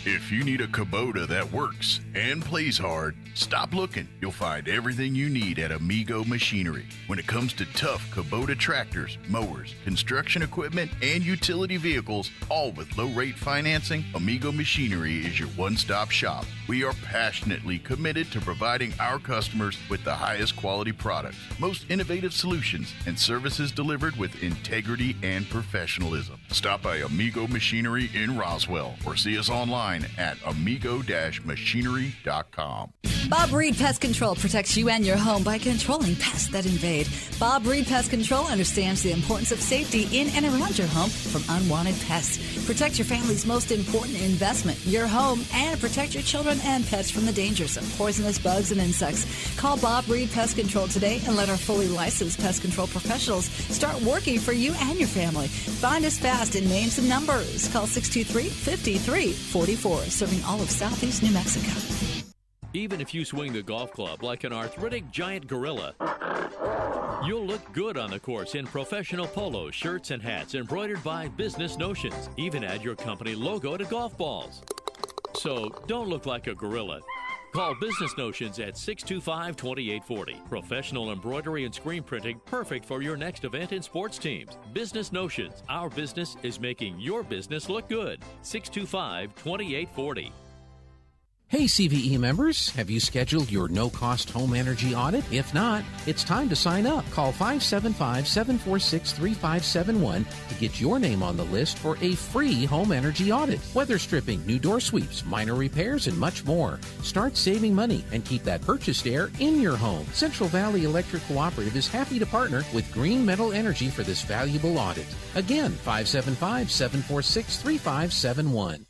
If you need a Kubota that works and plays hard, stop looking. You'll find everything you need at Amigo Machinery. When it comes to tough Kubota tractors, mowers, construction equipment, and utility vehicles, all with low-rate financing, Amigo Machinery is your one-stop shop. We are passionately committed to providing our customers with the highest quality products, most innovative solutions, and services delivered with integrity and professionalism. Stop by Amigo Machinery in Roswell or see us online at amigo-machinery.com. Bob Reed Pest Control protects you and your home by controlling pests that invade. Bob Reed Pest Control understands the importance of safety in and around your home from unwanted pests. Protect your family's most important investment, your home, and protect your children and pets from the dangers of poisonous bugs and insects. Call Bob Reed Pest Control today and let our fully licensed pest control professionals start working for you and your family. Find us fast in names and numbers. Call 623-5344, serving all of Southeast New Mexico. Even if you swing the golf club like an arthritic giant gorilla, you'll look good on the course in professional polos, shirts, and hats embroidered by Business Notions. Even add your company logo to golf balls. So don't look like a gorilla. Call Business Notions at 625-2840. Professional embroidery and screen printing, perfect for your next event and sports teams. Business Notions. Our business is making your business look good. 625-2840. Hey CVE members, have you scheduled your no-cost home energy audit? If not, it's time to sign up. Call 575-746-3571 to get your name on the list for a free home energy audit. Weather stripping, new door sweeps, minor repairs, and much more. Start saving money and keep that purchased air in your home. Central Valley Electric Cooperative is happy to partner with Green Metal Energy for this valuable audit. Again, 575-746-3571.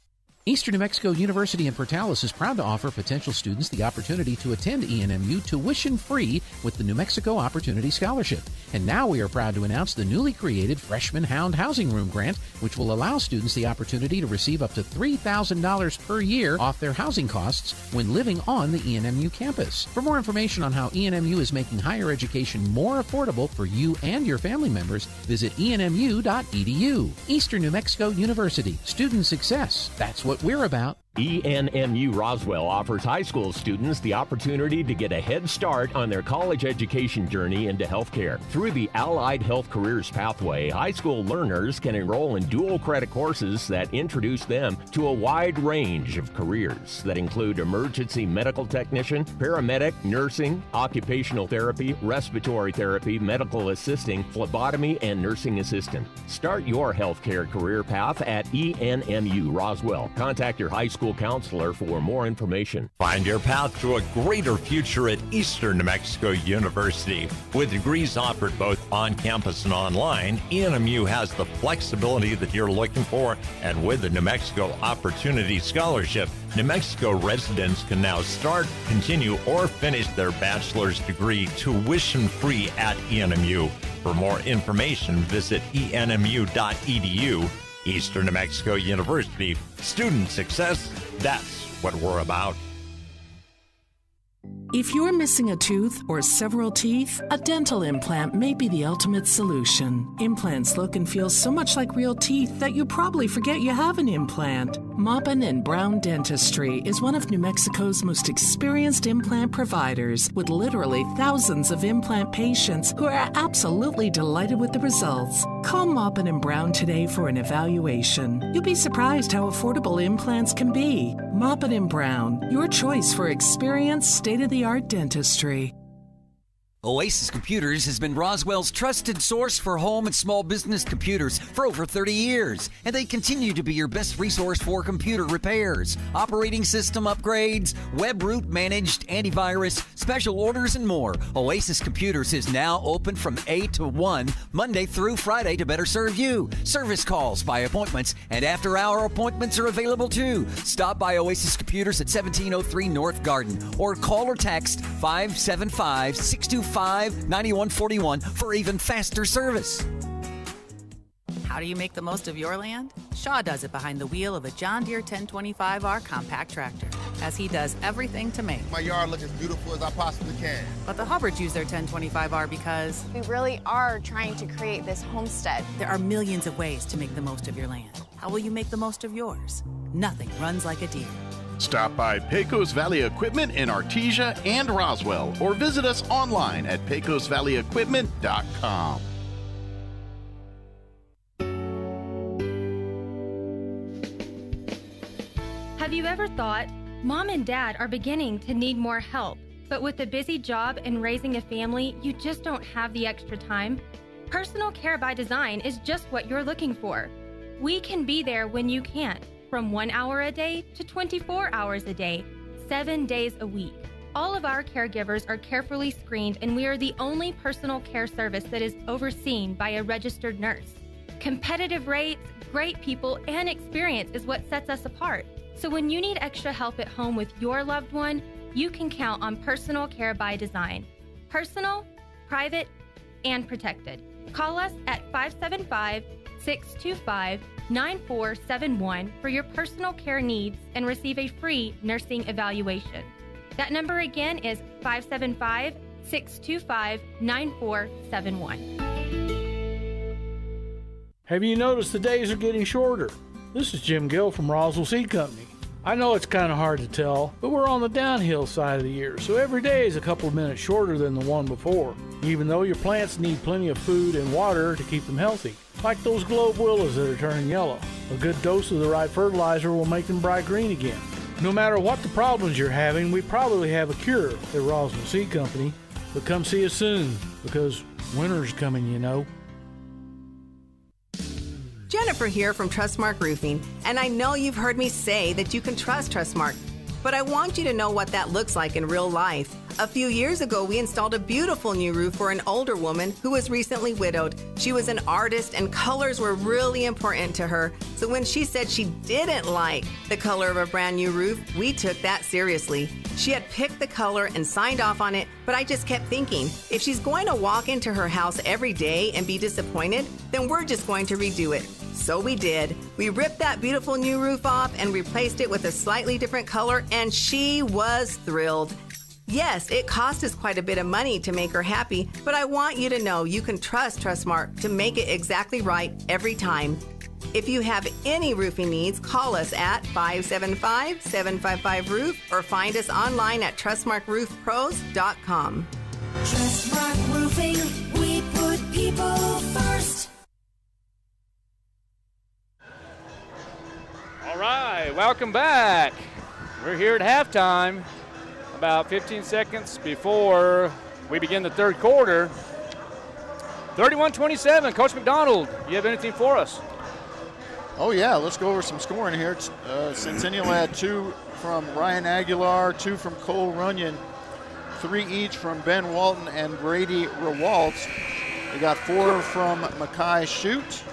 Eastern New Mexico University in Portales is proud to offer potential students the opportunity to attend ENMU tuition-free with the New Mexico Opportunity Scholarship. And now we are proud to announce the newly created Freshman Hound Housing Room Grant, which will allow students the opportunity to receive up to $3,000 per year off their housing costs when living on the ENMU campus. For more information on how ENMU is making higher education more affordable for you and your family members, visit enmu.edu. Eastern New Mexico University. Student success. That's what we're about. ENMU Roswell offers high school students the opportunity to get a head start on their college education journey into healthcare. Through the Allied Health Careers Pathway, high school learners can enroll in dual credit courses that introduce them to a wide range of careers that include emergency medical technician, paramedic, nursing, occupational therapy, respiratory therapy, medical assisting, phlebotomy, and nursing assistant. Start your healthcare career path at ENMU Roswell. Contact your high school counselor for more information. Find your path to a greater future at Eastern New Mexico University. With degrees offered both on campus and online, ENMU has the flexibility that you're looking for, and with the New Mexico Opportunity Scholarship, New Mexico residents can now start, continue, or finish their bachelor's degree tuition-free at ENMU. For more information, visit enmu.edu. Eastern New Mexico University. Student success, that's what we're about. If you're missing a tooth or several teeth, a dental implant may be the ultimate solution. Implants look and feel so much like real teeth that you probably forget you have an implant. Maupin & Brown Dentistry is one of New Mexico's most experienced implant providers, with literally thousands of implant patients who are absolutely delighted with the results. Call Maupin & Brown today for an evaluation. You'll be surprised how affordable implants can be. Maupin & Brown, your choice for experienced, state-of-the-art dentistry. Oasis Computers has been Roswell's trusted source for home and small business computers for over 30 years, and they continue to be your best resource for computer repairs, operating system upgrades, web root managed antivirus, special orders, and more. Oasis Computers is now open from 8 to 1, Monday through Friday, to better serve you. Service calls by appointments and after-hour appointments are available too. Stop by Oasis Computers at 1703 North Garden or call or text 575-625-9141 for even faster service. How do you make the most of your land? Shaw does it behind the wheel of a John Deere 1025R compact tractor, as he does everything to make my yard look as beautiful as I possibly can. But the Hubbards use their 1025R because we really are trying to create this homestead. There are millions of ways to make the most of your land. How will you make the most of yours? Nothing runs like a Deere. Stop by Pecos Valley Equipment in Artesia and Roswell, or visit us online at pecosvalleyequipment.com. Have you ever thought, Mom and Dad are beginning to need more help, but with a busy job and raising a family, you just don't have the extra time? Personal Care by Design is just what you're looking for. We can be there when you can't, from 1 hour a day to 24 hours a day, 7 days a week. All of our caregivers are carefully screened, and we are the only personal care service that is overseen by a registered nurse. Competitive rates, great people, and experience is what sets us apart. So when you need extra help at home with your loved one, you can count on Personal Care by Design. Personal, private, and protected. Call us at 575-625-9471 for your personal care needs and receive a free nursing evaluation. That number again is 575-625-9471. Have you noticed the days are getting shorter? This is Jim Gill from Roswell Seed Company. I know it's kind of hard to tell, but we're on the downhill side of the year, so every day is a couple of minutes shorter than the one before, even though your plants need plenty of food and water to keep them healthy. Like those globe willows that are turning yellow. A good dose of the right fertilizer will make them bright green again. No matter what the problems you're having, we probably have a cure at Roswell Seed Company. But come see us soon, because winter's coming, you know. Jennifer here from Trustmark Roofing, and I know you've heard me say that you can trust Trustmark, but I want you to know what that looks like in real life. A few years ago, we installed a beautiful new roof for an older woman who was recently widowed. She was an artist, and colors were really important to her. So when she said she didn't like the color of a brand new roof, we took that seriously. She had picked the color and signed off on it, but I just kept thinking, if she's going to walk into her house every day and be disappointed, then we're just going to redo it. So we did. We ripped that beautiful new roof off and replaced it with a slightly different color, and she was thrilled. Yes, it cost us quite a bit of money to make her happy, but I want you to know you can trust Trustmark to make it exactly right every time. If you have any roofing needs, call us at 575-755-ROOF or find us online at trustmarkroofpros.com. Trustmark Roofing, we put people first. All right, welcome back. We're here at halftime, about 15 seconds before we begin the third quarter. 31-27, Coach McDonald, you have anything for us? Oh, yeah, let's go over some scoring here. Centennial had 2 from Ryan Aguilar, 2 from Cole Runyon, 3 each from Ben Walton and Brady Rewaltz. We got 4 from Makai Shute,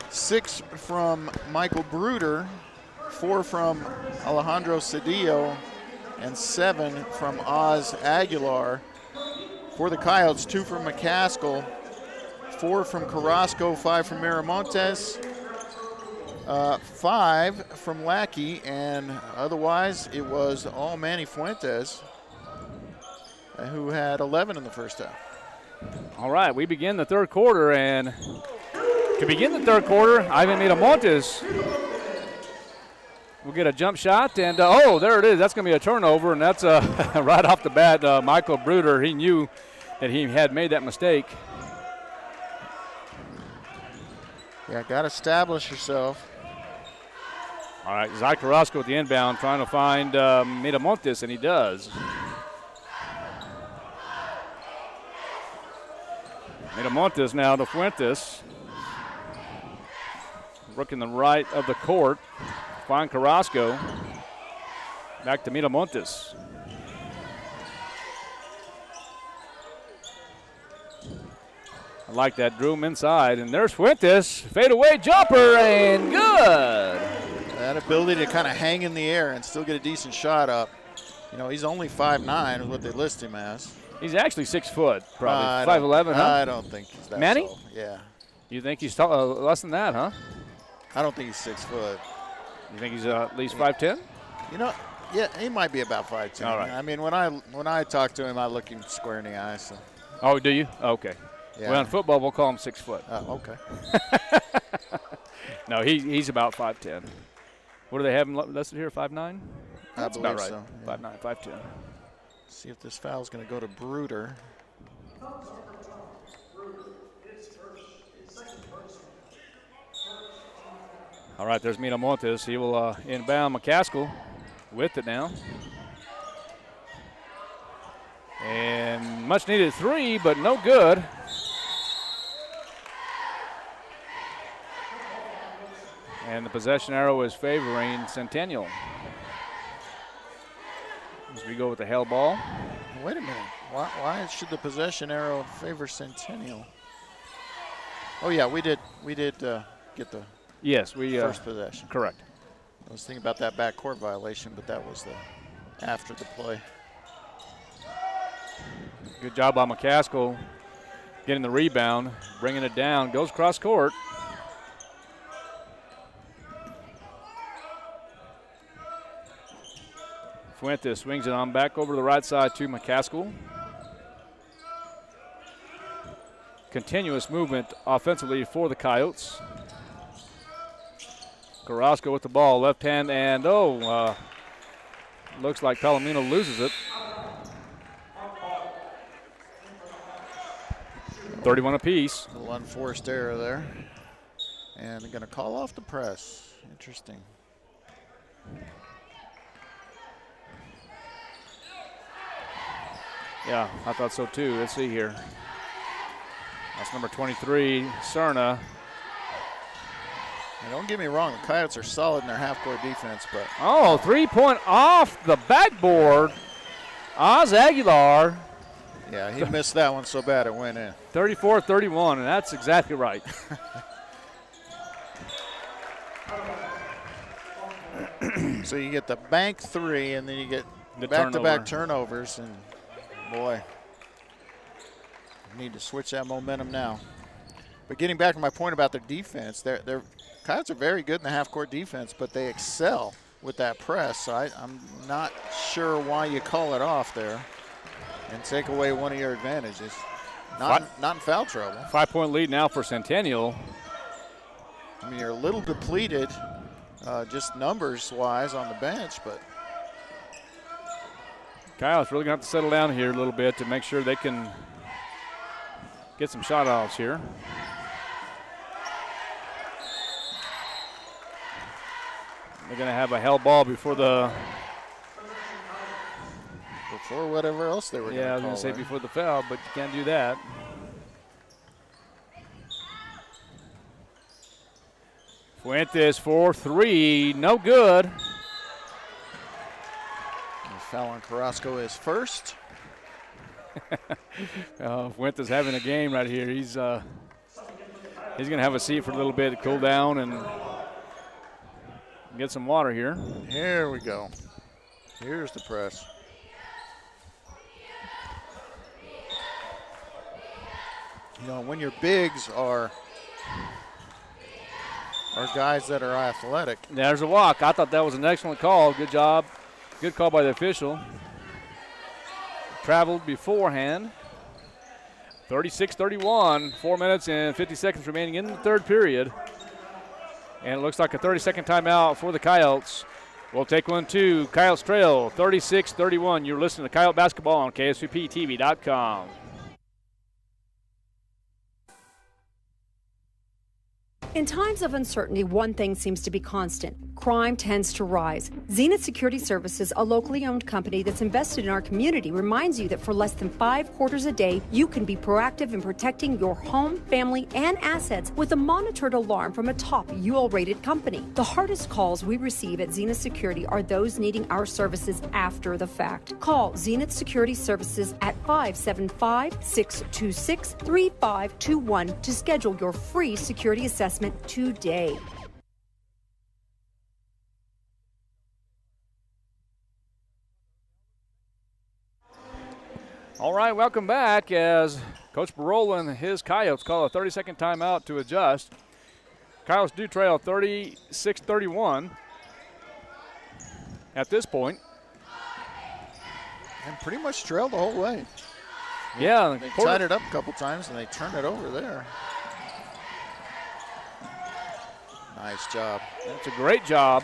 6 from Michael Bruder, 4 from Alejandro Cedillo, and 7 from Oz Aguilar. For the Coyotes, 2 from McCaskill, 4 from Carrasco, 5 from Miramontes, 5 from Lackey, and otherwise it was all Manny Fuentes, who had 11 in the first half. All right, we begin the third quarter, and to begin the third quarter, Ivan Miramontes will get a jump shot, and there it is. That's going to be a turnover, and that's right off the bat. Michael Bruder, he knew that he had made that mistake. Yeah, got to establish yourself. All right, Zach Carrasco with the inbound, trying to find Miramontes, and he does. Miramontes now to Fuentes. Working the right of the court. Find Carrasco. Back to Miramontes. I like that. Drew him inside, and there's Fuentes. Fadeaway jumper, and good. That ability to kind of hang in the air and still get a decent shot up. You know, he's only 5'9", is what they list him as. He's actually 6 foot, probably 5'11", huh? I don't think he's that Manny? tall. Yeah. You think he's less than that, huh? I don't think he's 6 foot. You think he's at least 5'10"? You know, yeah, he might be about 5'10". All right. I mean, when I talk to him, I look him square in the eye. So. Oh, do you? Okay. Yeah. Well, in football, we'll call him 6 foot. Oh, okay. No, he's about 5'10". What do they have him listed here, 5'9"? That's about right. So, yeah. 5'9", 5'10". See if this foul's going to go to Bruder. All right, there's Miramontes. He will inbound McCaskill with it now. And much needed 3, but no good. And the possession arrow is favoring Centennial. As we go with the hell ball. Wait a minute. Why should the possession arrow favor Centennial? Oh yeah, we did get the first possession. Correct. I was thinking about that backcourt violation, but that was after the play. Good job by McCaskill getting the rebound, bringing it down, goes cross court. Fuentes swings it on back over to the right side to McCaskill. Continuous movement offensively for the Coyotes. Carrasco with the ball, left hand, and looks like Palomino loses it. 31 apiece. A little unforced error there. And they're going to call off the press. Interesting. Yeah, I thought so too. Let's see here. That's number 23, Cerna. And don't get me wrong, the Coyotes are solid in their half-court defense, but... Oh, 3-point off the backboard. Oz Aguilar. Yeah, he missed that one so bad it went in. 34-31, and that's exactly right. So you get the bank three, and then you get back-to-back turnovers, and boy, need to switch that momentum now. But getting back to my point about their defense, their Coyotes are very good in the half-court defense, but they excel with that press. So I'm not sure why you call it off there and take away one of your advantages. Not in foul trouble. 5-point lead now for Centennial. I mean, you're a little depleted just numbers-wise on the bench, but Kyle's really going to have to settle down here a little bit to make sure they can get some shot-offs here. They're going to have a held ball before whatever else they were going to call. Yeah, I was going to say before the foul, but you can't do that. Fuentes for three, no good. The foul on Carrasco is first. Fuentes having a game right here. He's going to have a seat for a little bit to cool down and get some water here. Here we go. Here's the press. You know, when your bigs are guys that are athletic. There's a walk. I thought that was an excellent call. Good job. Good call by the official. Traveled beforehand. 36-31. 4 minutes and 50 seconds remaining in the third period. And it looks like a 30-second timeout for the Coyotes. We'll take one too. Coyotes trail 36-31. You're listening to Coyote Basketball on KSVPTV.com. In times of uncertainty, one thing seems to be constant. Crime tends to rise. Zenith Security Services, a locally owned company that's invested in our community, reminds you that for less than 5 quarters a day, you can be proactive in protecting your home, family, and assets with a monitored alarm from a top UL-rated company. The hardest calls we receive at Zenith Security are those needing our services after the fact. Call Zenith Security Services at 575-626-3521 to schedule your free security assessment today. All right, welcome back as Coach Barola and his Coyotes call a 30-second timeout to adjust. Coyotes do trail 36-31 at this point. And pretty much trailed the whole way. Yeah. They tied it up a couple times and they turned it over there. Nice job. That's a great job.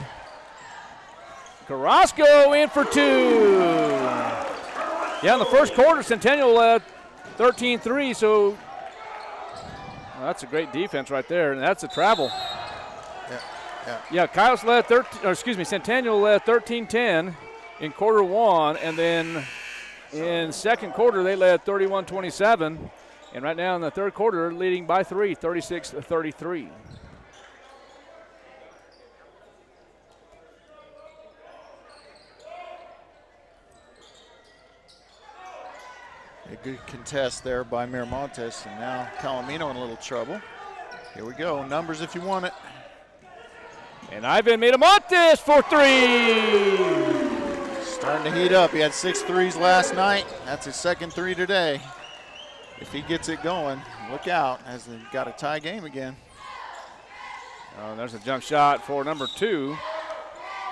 Carrasco in for two. Yeah, in the first quarter, Centennial led 13-3, so that's a great defense right there, and that's a travel. Yeah, Coyotes led Centennial led 13-10 in quarter one, and then in second quarter they led 31-27, and right now in the third quarter leading by 3, 36-33. A good contest there by Miramontes, and now Palomino in a little trouble. Here we go, numbers if you want it. And Ivan Miramontes for three. Starting to heat up. He had 6 threes last night. That's his second 3 today. If he gets it going, look out, as they've got a tie game again. There's a jump shot for number 2.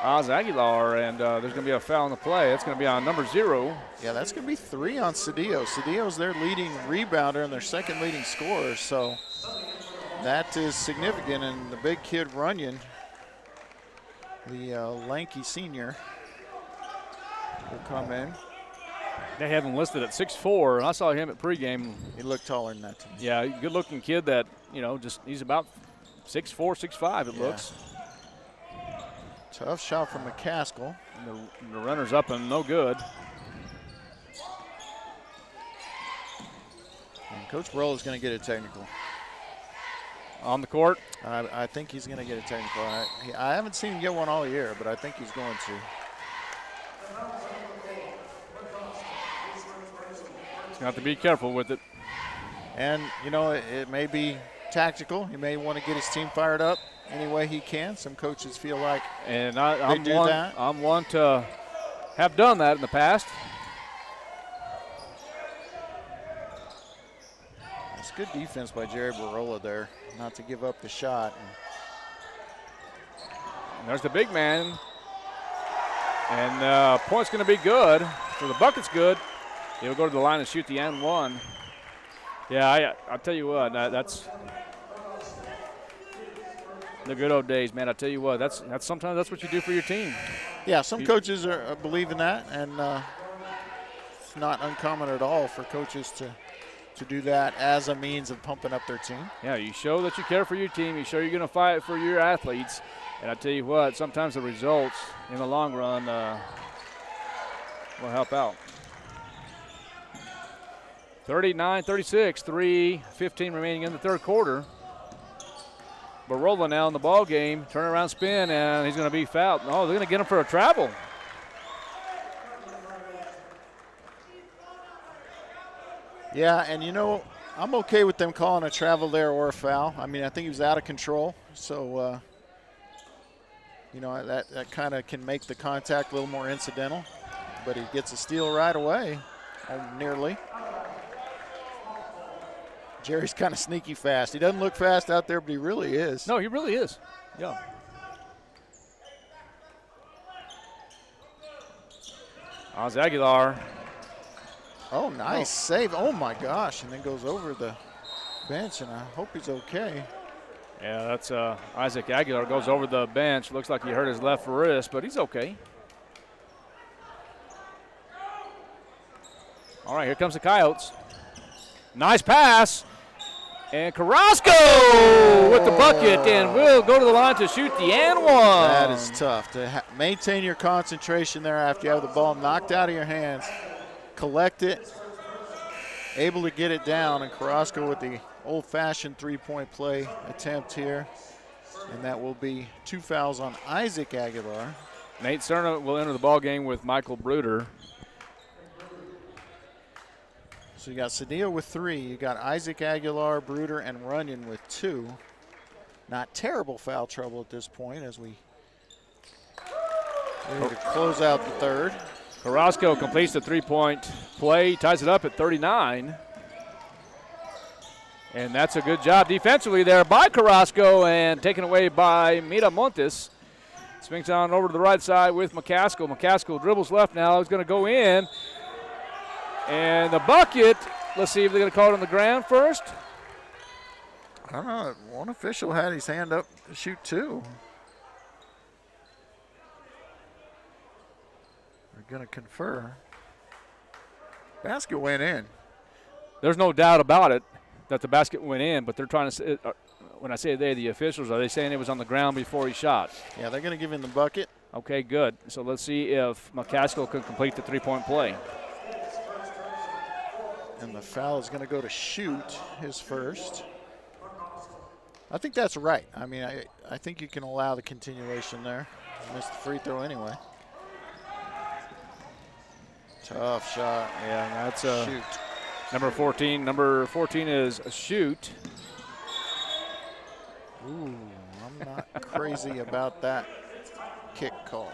Oz Aguilar, and there's going to be a foul on the play. That's going to be on number 0. Yeah, that's going to be 3 on Cedillo. Cedillo's their leading rebounder and their second leading scorer, so that is significant. And the big kid Runyon, the lanky senior, will come in. They have him listed at 6'4", and I saw him at pregame. He looked taller than that to me. Yeah, good-looking kid that, he's about 6'4", 6'5", it looks. Tough shot from McCaskill. The runner's up and no good. And Coach Burrell is going to get a technical. On the court? I think he's going to get a technical. I haven't seen him get one all year, but I think he's going to. He's going to have to be careful with it. And, it may be tactical. He may want to get his team fired up any way he can. Some coaches feel like I'm one to have done that in the past. It's good defense by Jerry Barola there, not to give up the shot. And there's the big man. And point's going to be good. So the bucket's good. He'll go to the line and shoot the N1. Yeah, I'll tell you what, that's the good old days, man. I tell you what, that's sometimes that's what you do for your team. Yeah, some coaches believe in that, and it's not uncommon at all for coaches to do that as a means of pumping up their team. Yeah, you show that you care for your team. You show you're going to fight for your athletes. And I tell you what, sometimes the results in the long run will help out. 39-36, 3:15 remaining in the third quarter. Barola now in the ball game. Turnaround spin, and he's going to be fouled. Oh, they're going to get him for a travel. Yeah, and I'm okay with them calling a travel there or a foul. I mean, I think he was out of control, so that kind of can make the contact a little more incidental. But he gets a steal right away, nearly. Jerry's kind of sneaky fast. He doesn't look fast out there, but he really is. No, he really is. Yeah. Oz Aguilar. Oh, nice save. Oh, my gosh. And then goes over the bench, and I hope he's okay. Yeah, that's Isaac Aguilar goes over the bench. Looks like he hurt his left wrist, but he's okay. All right, here comes the Coyotes. Nice pass. And Carrasco with the bucket, and will go to the line to shoot the N1. That is tough to maintain your concentration there after you have the ball knocked out of your hands. Collect it, able to get it down, and Carrasco with the old-fashioned three-point play attempt here. And that will be 2 fouls on Isaac Aguilar. Nate Cerna will enter the ball game with Michael Bruder. So you got Cedillo with 3. You got Isaac Aguilar, Bruder, and Runyon with 2. Not terrible foul trouble at this point as we ready to close out the third. Carrasco completes the three-point play, ties it up at 39. And that's a good job defensively there by Carrasco and taken away by Miramontes. Swings on over to the right side with McCaskill. McCaskill dribbles left now. He's going to go in. And the bucket, let's see if they're going to call it on the ground first. I don't know. One official had his hand up to shoot 2. We're going to confer. Basket went in. There's no doubt about it that the basket went in, but they're trying to say, when I say they, the officials, are they saying it was on the ground before he shot? Yeah, they're going to give him the bucket. Okay, good. So let's see if McCaskill can complete the three-point play. And the foul is going to go to shoot his first. I think that's right. I mean, I think you can allow the continuation there. Missed the free throw anyway. Tough shot. Yeah, that's a shoot. Number 14. Number 14 is a shoot. Ooh, I'm not crazy about that kick call.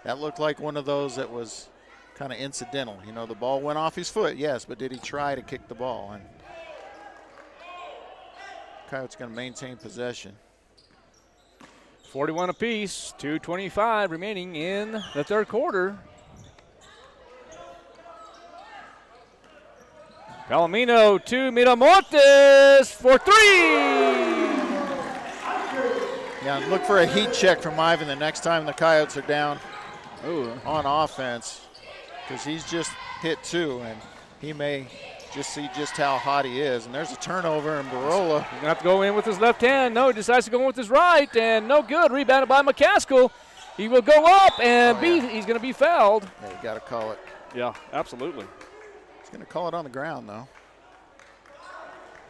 That looked like one of those that was kind of incidental. The ball went off his foot, yes, but did he try to kick the ball? And Coyote's going to maintain possession. 41 apiece, 2:25 remaining in the third quarter. Palomino to Miramontes for three. Yeah, look for a heat check from Ivan the next time the Coyotes are down on offense, because he's just hit 2, and he may just see just how hot he is. And there's a turnover, and Barola. He's going to have to go in with his left hand. No, he decides to go in with his right, and no good. Rebounded by McCaskill. He will go up, and he's going to be fouled. Yeah, you got to call it. Yeah, absolutely. He's going to call it on the ground, though.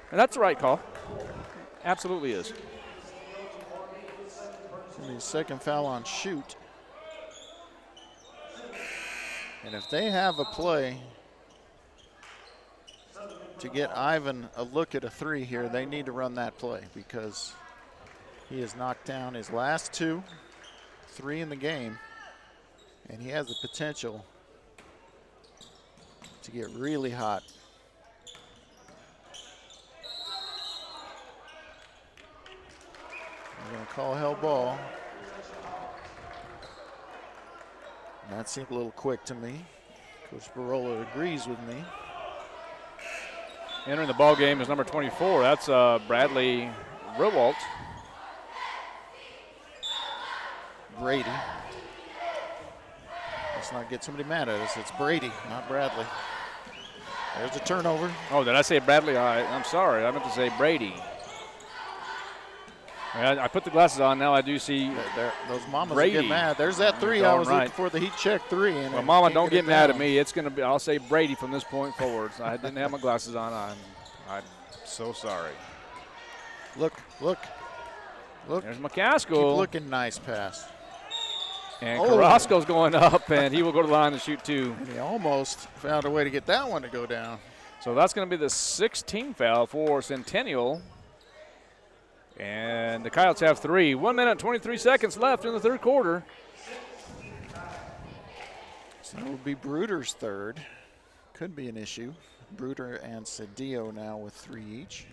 And that's the right call. Absolutely is. It's going to be a second foul on shoot. And if they have a play to get Ivan a look at a 3 here, they need to run that play, because he has knocked down his last 2, 3 in the game, and he has the potential to get really hot. We're going to call hell ball. And that seemed a little quick to me. Coach Barola agrees with me. Entering the ball game is number 24. That's Bradley Rewalt. Brady. Let's not get somebody mad at us. It's Brady, not Bradley. There's a turnover. Oh, did I say Bradley? I'm sorry. I meant to say Brady. I put the glasses on. Now I do see those mamas Brady. get mad. There's that 3. I was looking for the heat check 3. And well, Mama, don't get mad at me. It's going to be, I'll say Brady from this point forward. I didn't have my glasses on. I'm so sorry. Look. There's McCaskill. Keep looking, nice pass. And Carrasco's going up, and he will go to the line to shoot 2. And he almost found a way to get that one to go down. So that's going to be the 16th foul for Centennial. And the Coyotes have 3. 1 minute, 23 seconds left in the third quarter. So it will be Bruder's third. Could be an issue. Bruder and Cedillo now with 3 each.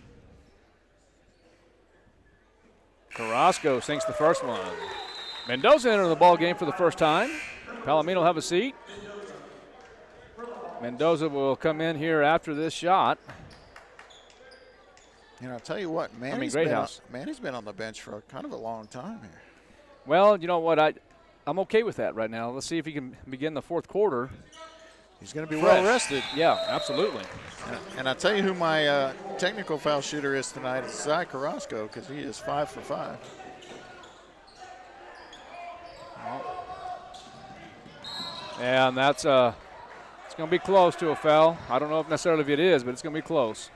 Carrasco sinks the first one. Mendoza entered the ball game for the first time. Palomino will have a seat. Mendoza will come in here after this shot. And I'll tell you what, Manny's been on the bench for kind of a long time here. Well, you know what? I'm okay with that right now. Let's see if he can begin the fourth quarter. He's going to be well rested. Yeah, absolutely. And I'll tell you who my technical foul shooter is tonight. It's Zy Carrasco, because he is 5 for 5. And that's it's going to be close to a foul. I don't know if necessarily if it is, but it's going to be close.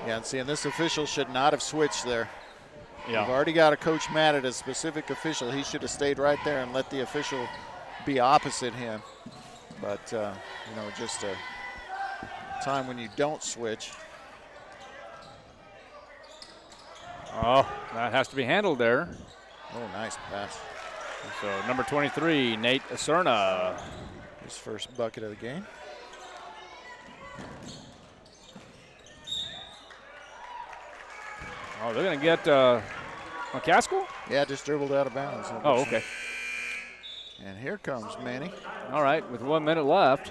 Yeah, and seeing this official should not have switched there. Yeah. We've already got a coach mad at a specific official. He should have stayed right there and let the official be opposite him. But, just a time when you don't switch. Oh, that has to be handled there. Oh, nice pass. So number 23, Nate Acerna. His first bucket of the game. Oh, they're going to get McCaskill? Yeah, just dribbled out of bounds. Oh, okay. And here comes Manny. All right, with 1 minute left.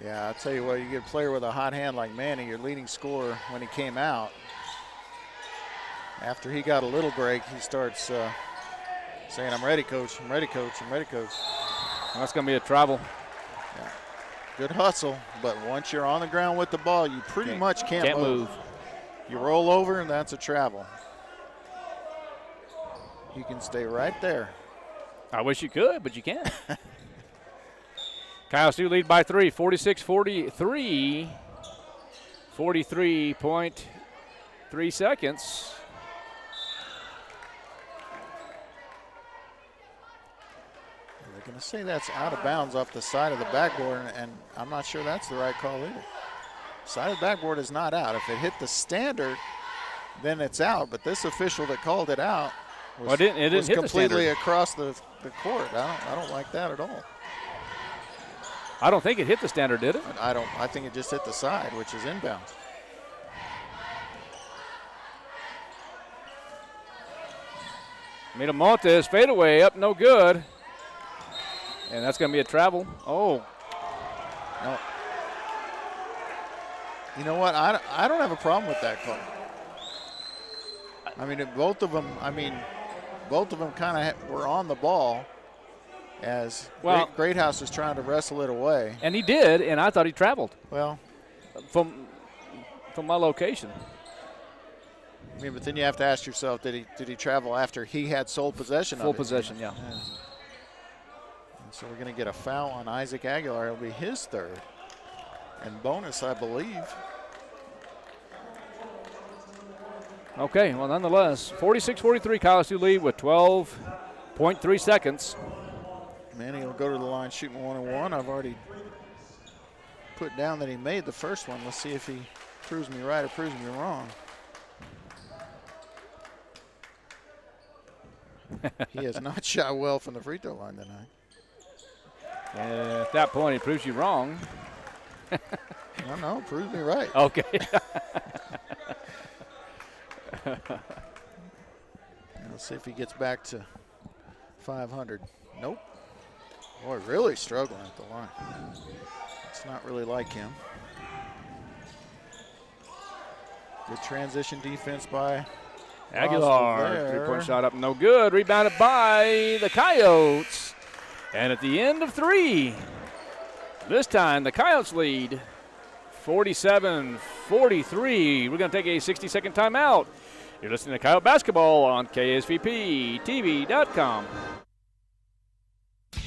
Yeah, I'll tell you what, you get a player with a hot hand like Manny, your leading scorer, when he came out. After he got a little break, he starts saying, I'm ready, coach, I'm ready, coach, I'm ready, coach. Well, that's going to be a travel. Yeah. Good hustle, but once you're on the ground with the ball, you pretty much can't move. You roll over, and that's a travel. You can stay right there. I wish you could, but you can't. Coyotes do lead by 3, 46-43. 43.3 seconds. They're going to say that's out of bounds off the side of the backboard, and I'm not sure that's the right call either. Side of the backboard is not out. If it hit the standard, then it's out. But this official that called it out was, it didn't was hit completely the across the court. I don't like that at all. I don't think it hit the standard, did it? I think it just hit the side, which is inbounds. Miramontes fadeaway up, no good. And that's going to be a travel. Oh. No. You know what? I don't have a problem with that call. I mean, both of them kind of were on the ball as Greathouse was trying to wrestle it away. And he did, and I thought he traveled. Well, from my location. I mean, but then you have to ask yourself, did he travel after he had sole possession of it? Full possession, yeah. And so we're going to get a foul on Isaac Aguilar. It'll be his third. And bonus, I believe. Okay, well, nonetheless, 46-43, Coyote lead with 12.3 seconds. Manny will go to the line shooting 1-1. I've already put down that he made the first one. Let's see if he proves me right or proves me wrong. He has not shot well from the free throw line tonight. And at that point, he proves you wrong. No, proves me right. Okay. Let's see if he gets back to 500. Nope. Boy, really struggling at the line. It's not really like him. Good transition defense by Aguilar. Three-point shot up, no good. Rebounded by the Coyotes. And at the end of three, this time the Coyotes lead 47-43. We're going to take a 60-second timeout. You're listening to Coyote Basketball on KSVP-TV.com.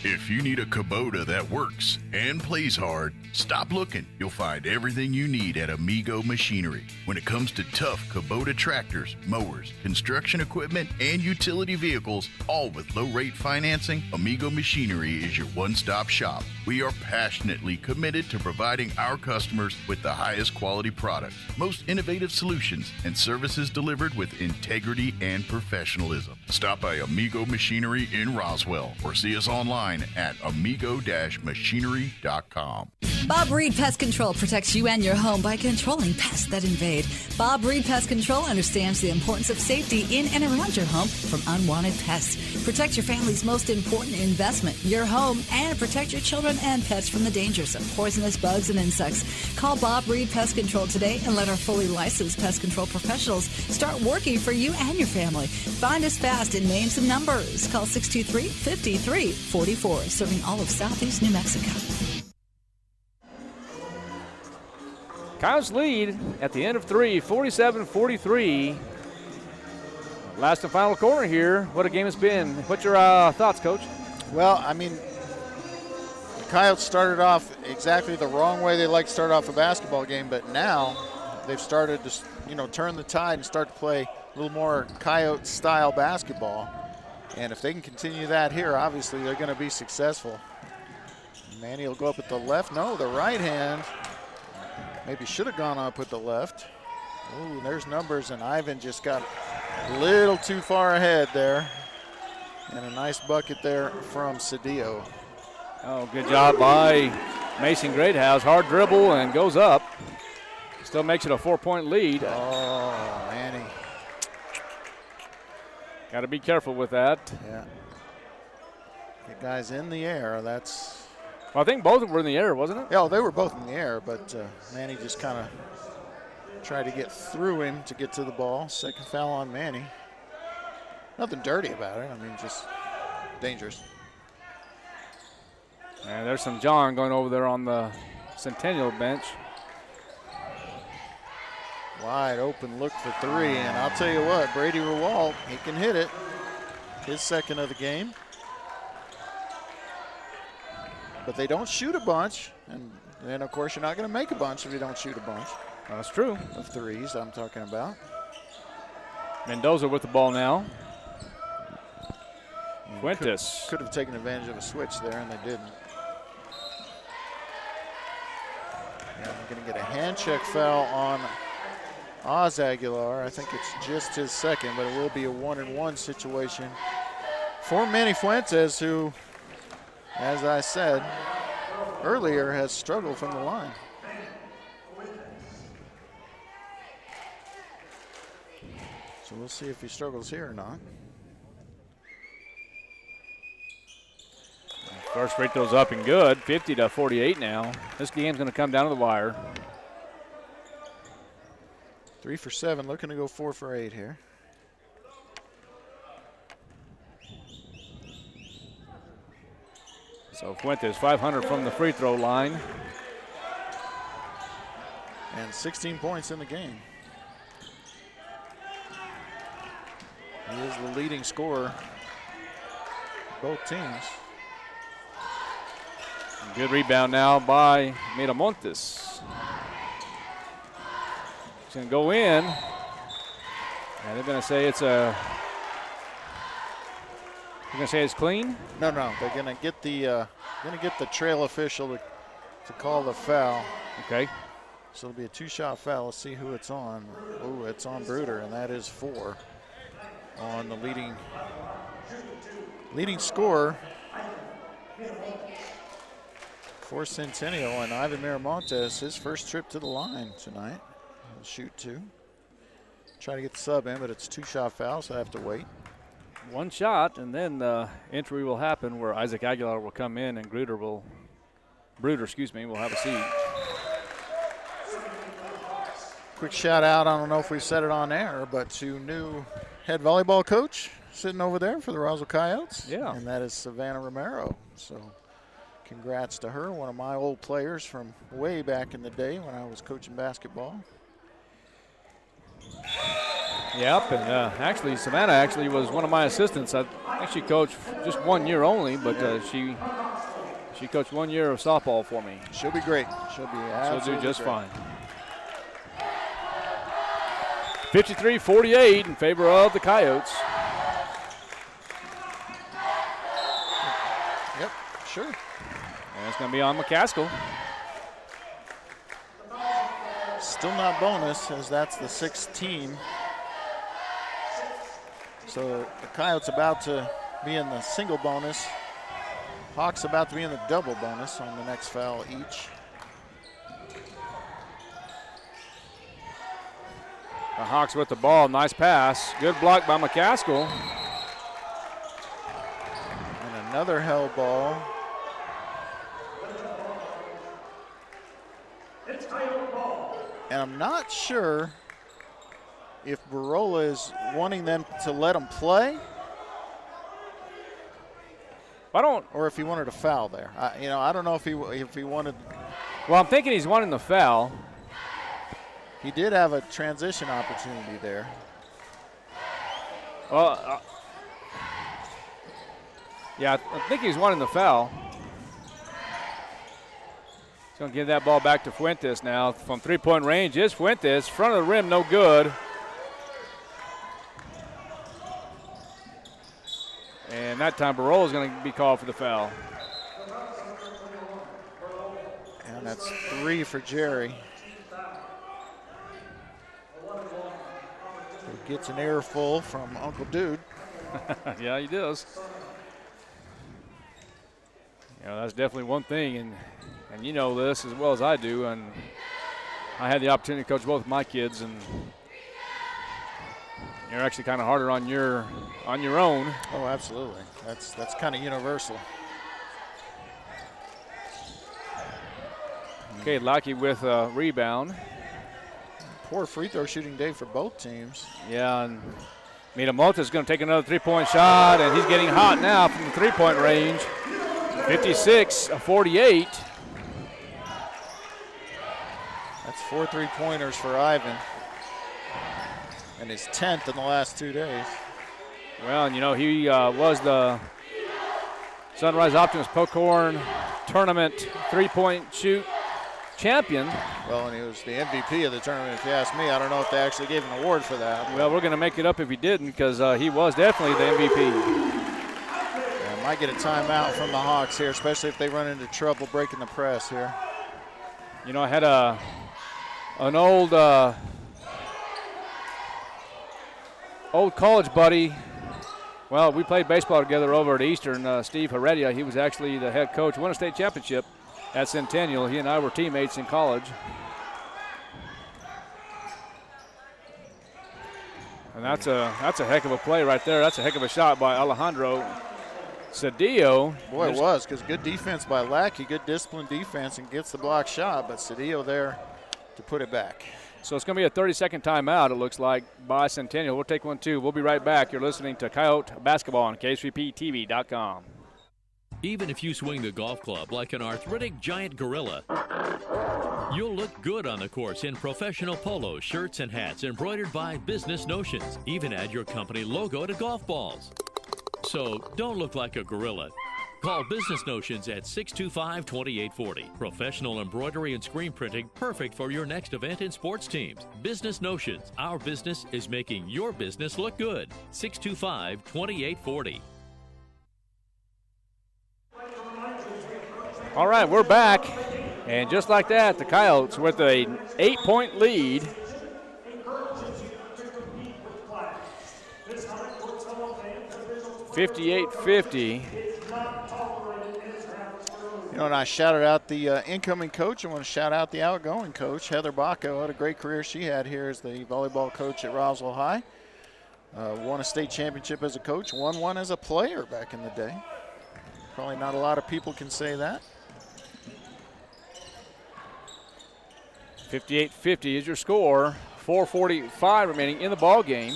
If you need a Kubota that works and plays hard, stop looking. You'll find everything you need at Amigo Machinery. When it comes to tough Kubota tractors, mowers, construction equipment, and utility vehicles, all with low-rate financing, Amigo Machinery is your one-stop shop. We are passionately committed to providing our customers with the highest quality products, most innovative solutions, and services delivered with integrity and professionalism. Stop by Amigo Machinery in Roswell or see us online at amigo-machinery.com. Bob Reed Pest Control protects you and your home by controlling pests that invade. Bob Reed Pest Control understands the importance of safety in and around your home from unwanted pests. Protect your family's most important investment, your home, and protect your children and pets from the dangers of poisonous bugs and insects. Call Bob Reed Pest Control today and let our fully licensed pest control professionals start working for you and your family. Find us fast in names and numbers. Call 623-5344, serving all of Southeast New Mexico. Coyotes lead at the end of three, 47-43. Last and final quarter here. What a game it's been. What's your thoughts, Coach? Well, I mean, the Coyotes started off exactly the wrong way they like to start off a basketball game, but now they've started to, turn the tide and start to play a little more Coyote-style basketball. And if they can continue that here, obviously they're going to be successful. Manny will go up with the left. No, the right hand. Maybe should have gone up with the left. Ooh, there's numbers, and Ivan just got a little too far ahead there. And a nice bucket there from Cedillo. Oh, good job by Mason Greathouse. Hard dribble and goes up. Still makes it a 4-point lead. Oh, Manny. Got to be careful with that. Yeah. Get guys in the air. That's... Well, I think both of them were in the air, wasn't it? Yeah, they were both in the air, but Manny just kind of tried to get through him to get to the ball. Second foul on Manny. Nothing dirty about it. I mean, just dangerous. And there's some John going over there on the Centennial bench. Wide open look for three, and I'll tell you what, Brady Rewalt, he can hit it. His second of the game. But they don't shoot a bunch, and then, of course, you're not going to make a bunch if you don't shoot a bunch. That's true. Of threes I'm talking about. Mendoza with the ball now. Fuentes. Could have taken advantage of a switch there, and they didn't. And we're going to get a hand check foul on Oz Aguilar. I think it's just his second, but it will be a 1-and-1 situation for Manny Fuentes, who, as I said earlier, has struggled from the line. So we'll see if he struggles here or not. First free throw's up and good, 50-48 now. This game's going to come down to the wire. 3 for 7, looking to go 4 for 8 here. So Fuentes 500 from the free throw line. And 16 points in the game. He is the leading scorer for both teams. Good rebound now by Miramontes. It's going to go in. And they're going to say it's a. You're going to say it's clean? No. They're going to get the trail official to call the foul. Okay. So it'll be a 2-shot foul. Let's see who it's on. Oh, it's on Bruder, and that is 4 on the leading scorer for Centennial, and Ivan Miramontes, his first trip to the line tonight. He'll shoot 2. Try to get the sub in, but it's 2-shot foul, so I have to wait. 1 shot, and then the entry will happen where Isaac Aguilar will come in and Bruder will have a seat. Quick shout out, I don't know if we said it on air, but to new head volleyball coach sitting over there for the Roswell Coyotes. Yeah. And that is Savannah Romero. So congrats to her, one of my old players from way back in the day when I was coaching basketball. Yep, and actually Savannah was one of my assistants. I think she coached just 1 year only, but she coached 1 year of softball for me. She'll be great. She'll do just great. Fine. 53-48 in favor of the Coyotes. Yep, sure. And it's going to be on McCaskill. Still not bonus, as that's the 6th team. So the Coyotes about to be in the single bonus. Hawks about to be in the double bonus on the next foul each. The Hawks with the ball, nice pass. Good block by McCaskill. And another held ball. And I'm not sure if Barola is wanting them to let him play. Or if he wanted a foul there. I don't know if he wanted. Well, I'm thinking he's wanting the foul. He did have a transition opportunity there. Well, yeah, I think he's wanting the foul. He's going to give that ball back to Fuentes now. From three-point range is Fuentes. Front of the rim, no good. And that time Barola is going to be called for the foul. And that's 3 for Jerry. He gets an earful from Uncle Dude. Yeah, he does. That's definitely one thing, and you know this as well as I do, and I had the opportunity to coach both of my kids, and you're actually kind of harder on your own. Oh, absolutely. That's kind of universal. Okay, Lackey with a rebound. Poor free throw shooting day for both teams. Yeah, and Miramontes is going to take another three-point shot, and he's getting hot now from the three-point range. 56-48. That's 4 3-pointers for Ivan. And his 10th in the last 2 days. Well, and he was the Sunrise Optimist Pokhorn Tournament three-point shoot champion. Well, and he was the MVP of the tournament, if you ask me. I don't know if they actually gave an award for that. Well, we're going to make it up if he didn't, because he was definitely the MVP. Yeah, might get a timeout from the Hawks here, especially if they run into trouble breaking the press here. I had an old old college buddy. Well, we played baseball together over at Eastern. Steve Heredia, he was actually the head coach, won a state championship at Centennial. He and I were teammates in college. And that's a heck of a play right there. That's a heck of a shot by Alejandro Cedillo. Boy, it was, because good defense by Lackey, good disciplined defense, and gets the block shot, but Cedillo there to put it back. So it's going to be a 30-second timeout, it looks like, by Centennial. We'll take one, too. We'll be right back. You're listening to Coyote Basketball on KSVPTV.com. Even if you swing the golf club like an arthritic giant gorilla, you'll look good on the course in professional polos, shirts, and hats embroidered by Business Notions. Even add your company logo to golf balls. So don't look like a gorilla. Call Business Notions at 625-2840. Professional embroidery and screen printing, perfect for your next event and sports teams. Business Notions. Our business is making your business look good. 625-2840. All right, we're back. And just like that, the Coyotes with an 8-point lead. $58-50. You know, and I shouted out the incoming coach. I want to shout out the outgoing coach, Heather Baco. What a great career she had here as the volleyball coach at Roswell High. Won a state championship as a coach, won one as a player back in the day. Probably not a lot of people can say that. 58-50 is your score. 4:45 remaining in the ball game.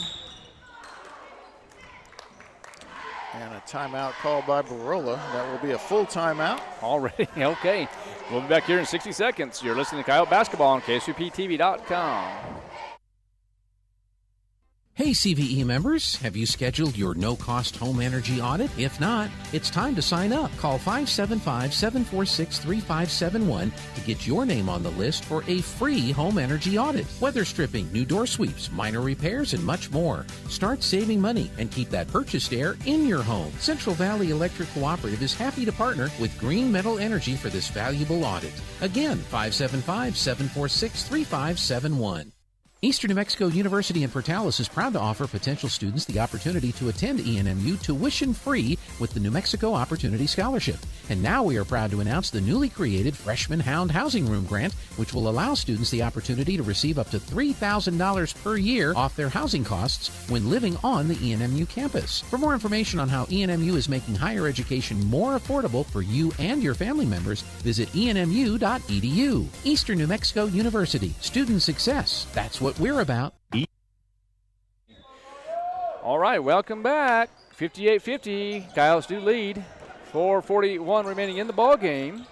And a timeout called by Barola. That will be a full timeout. Already, okay. We'll be back here in 60 seconds. You're listening to Coyote Basketball on KSVPTV.com. Hey CVE members, have you scheduled your no-cost home energy audit? If not, it's time to sign up. Call 575-746-3571 to get your name on the list for a free home energy audit. Weather stripping, new door sweeps, minor repairs, and much more. Start saving money and keep that purchased air in your home. Central Valley Electric Cooperative is happy to partner with Green Metal Energy for this valuable audit. Again, 575-746-3571. Eastern New Mexico University in Portales is proud to offer potential students the opportunity to attend ENMU tuition-free with the New Mexico Opportunity Scholarship. And now we are proud to announce the newly created Freshman Hound Housing Room Grant, which will allow students the opportunity to receive up to $3,000 per year off their housing costs when living on the ENMU campus. For more information on how ENMU is making higher education more affordable for you and your family members, visit enmu.edu. Eastern New Mexico University. Student success. That's what we're about. All right, welcome back. 58-50, Coyotes do lead. 4:41 remaining in the ball game.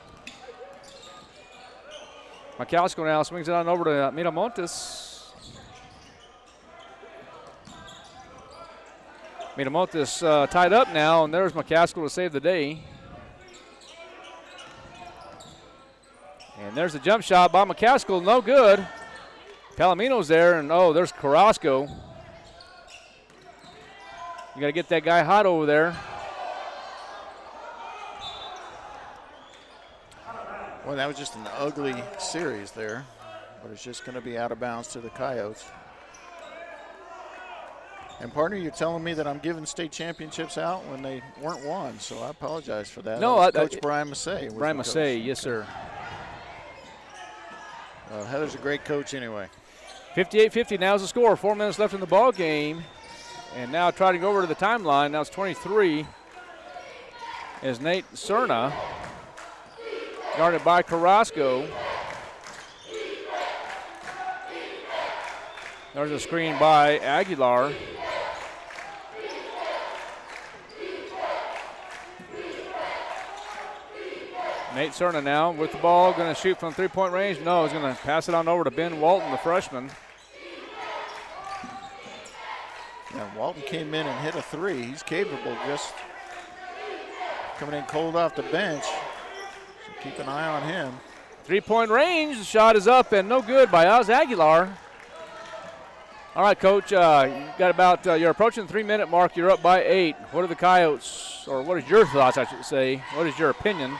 McCaskill now swings it on over to Miramontes. Miramontes tied up now, and there's McCaskill to save the day. And there's the jump shot by McCaskill, no good. Palomino's there, and there's Carrasco. You got to get that guy hot over there. Well, that was just an ugly series there, but it's just going to be out of bounds to the Coyotes. And partner, you're telling me that I'm giving state championships out when they weren't won, so I apologize for that. No, Coach Brian Massey. Brian Massey, yes, sir. Heather's a great coach anyway. 58-50 now is the score. 4 minutes left in the ball game. And now trotting over to the timeline. Now it's 23 is Nate Cerna. Guarded by Carrasco. There's a screen by Aguilar. Nate Cerna now with the ball, going to shoot from three-point range. No, he's going to pass it on over to Ben Walton, the freshman. Yeah, Walton came in and hit a three. He's capable, just coming in cold off the bench. So keep an eye on him. Three-point range. The shot is up and no good by Oz Aguilar. All right, Coach, you got about, you're approaching the 3-minute mark. You're up by 8. What are the Coyotes, or what is your thoughts, I should say? What is your opinion?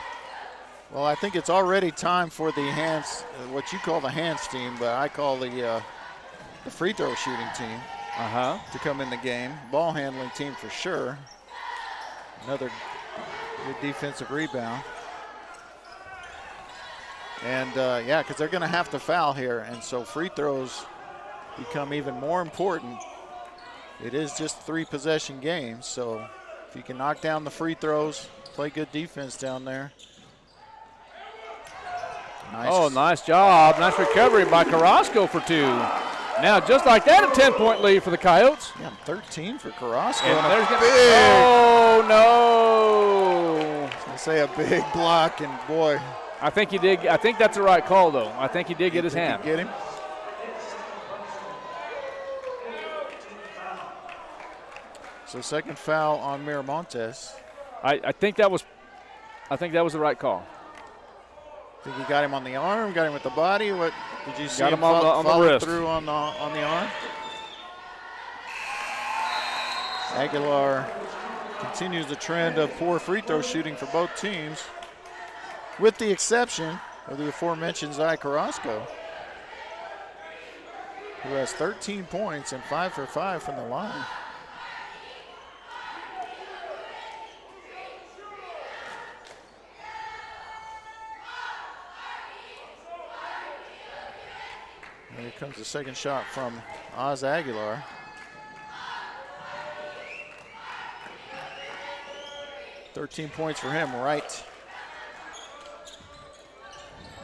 Well, I think it's already time for the hands, what you call the hands team, but I call the free throw shooting team. to come in the game. Ball handling team for sure. Another good defensive rebound. And yeah, because they're going to have to foul here, and so free throws become even more important. It is just 3 possession games, so if you can knock down the free throws, play good defense down there. Nice. Oh, nice job. Nice recovery by Carrasco for 2. Now, just like that, a 10-point lead for the Coyotes. Yeah, 13 for Carrasco. And there's big. Oh, no. I was going to say a big block, and boy. I think he did. I think that's the right call, though. I think he did get his hand. Get him? So second foul on Miramontes. I think that was the right call. Think he got him on the arm, got him with the body. What did you see? Got him on the wrist. Through on the arm. Aguilar continues the trend of poor free throw shooting for both teams, with the exception of the aforementioned Zai Carrasco, who has 13 points and 5 for 5 from the line. And here comes the second shot from Oz Aguilar. $13 points for him, right?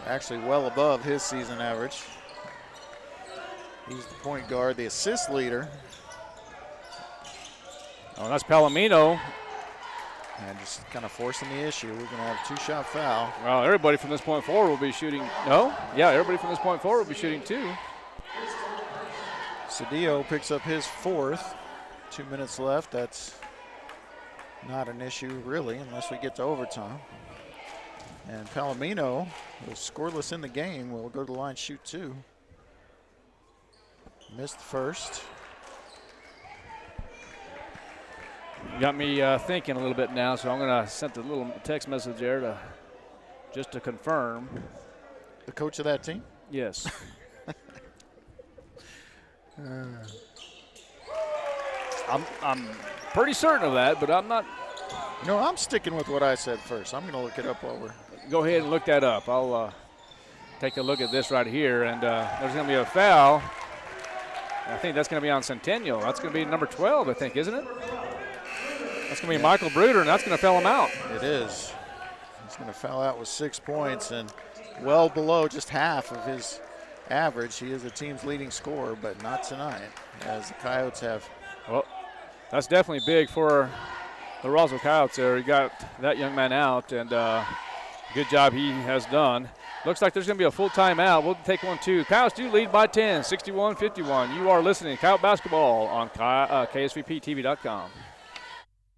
Actually well above his season average. He's the point guard, the assist leader. Oh, that's Palomino. And just kind of forcing the issue. We're going to have a 2-shot foul. Well, everybody from this point forward will be shooting. No? Yeah, everybody from this point forward will be shooting 2. Cedillo picks up his 4th. 2 minutes left. That's not an issue, really, unless we get to overtime. And Palomino, who's scoreless in the game, will go to the line, shoot 2. Missed the first. You got me thinking a little bit now, so I'm going to send a little text message there just to confirm. The coach of that team? Yes. I'm pretty certain of that, but I'm not. No, I'm sticking with what I said first. I'm going to look it up while we're. Go ahead and look that up. I'll take a look at this right here, and there's going to be a foul. I think that's going to be on Centennial. That's going to be number 12, I think, isn't it? That's going to be Michael Bruder, and that's going to foul him out. It is. He's going to foul out with 6 points and well below just half of his average. He is the team's leading scorer, but not tonight, as the Coyotes have. Well, that's definitely big for the Roswell Coyotes there. He got that young man out, and good job he has done. Looks like there's going to be a full timeout. We'll take one, too. Coyotes do lead by 10, 61-51. You are listening to Coyote Basketball on KSVPTV.com.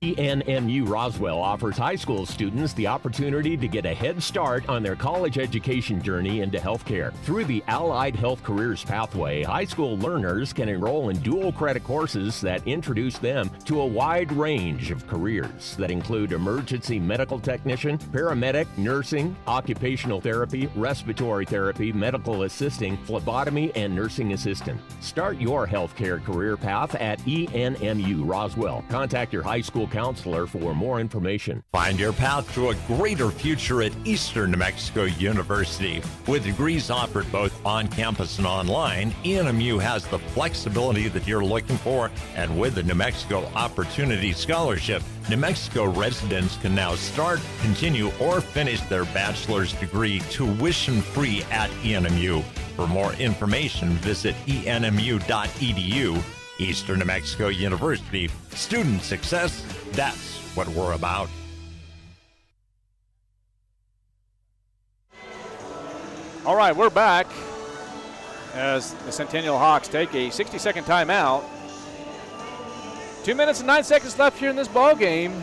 ENMU Roswell offers high school students the opportunity to get a head start on their college education journey into healthcare. Through the Allied Health Careers Pathway, high school learners can enroll in dual credit courses that introduce them to a wide range of careers that include emergency medical technician, paramedic, nursing, occupational therapy, respiratory therapy, medical assisting, phlebotomy, and nursing assistant. Start your healthcare career path at ENMU Roswell. Contact your high school counselor for more information. Find your path to a greater future at Eastern New Mexico University. With degrees offered both on campus and online, ENMU has the flexibility that you're looking for, and with the New Mexico Opportunity Scholarship, New Mexico residents can now start, continue, or finish their bachelor's degree tuition-free at ENMU. For more information, visit enmu.edu. Eastern New Mexico University, student success, that's what we're about. All right, we're back as the Centennial Hawks take a 60-second timeout. 2 minutes and 9 seconds left here in this ball game.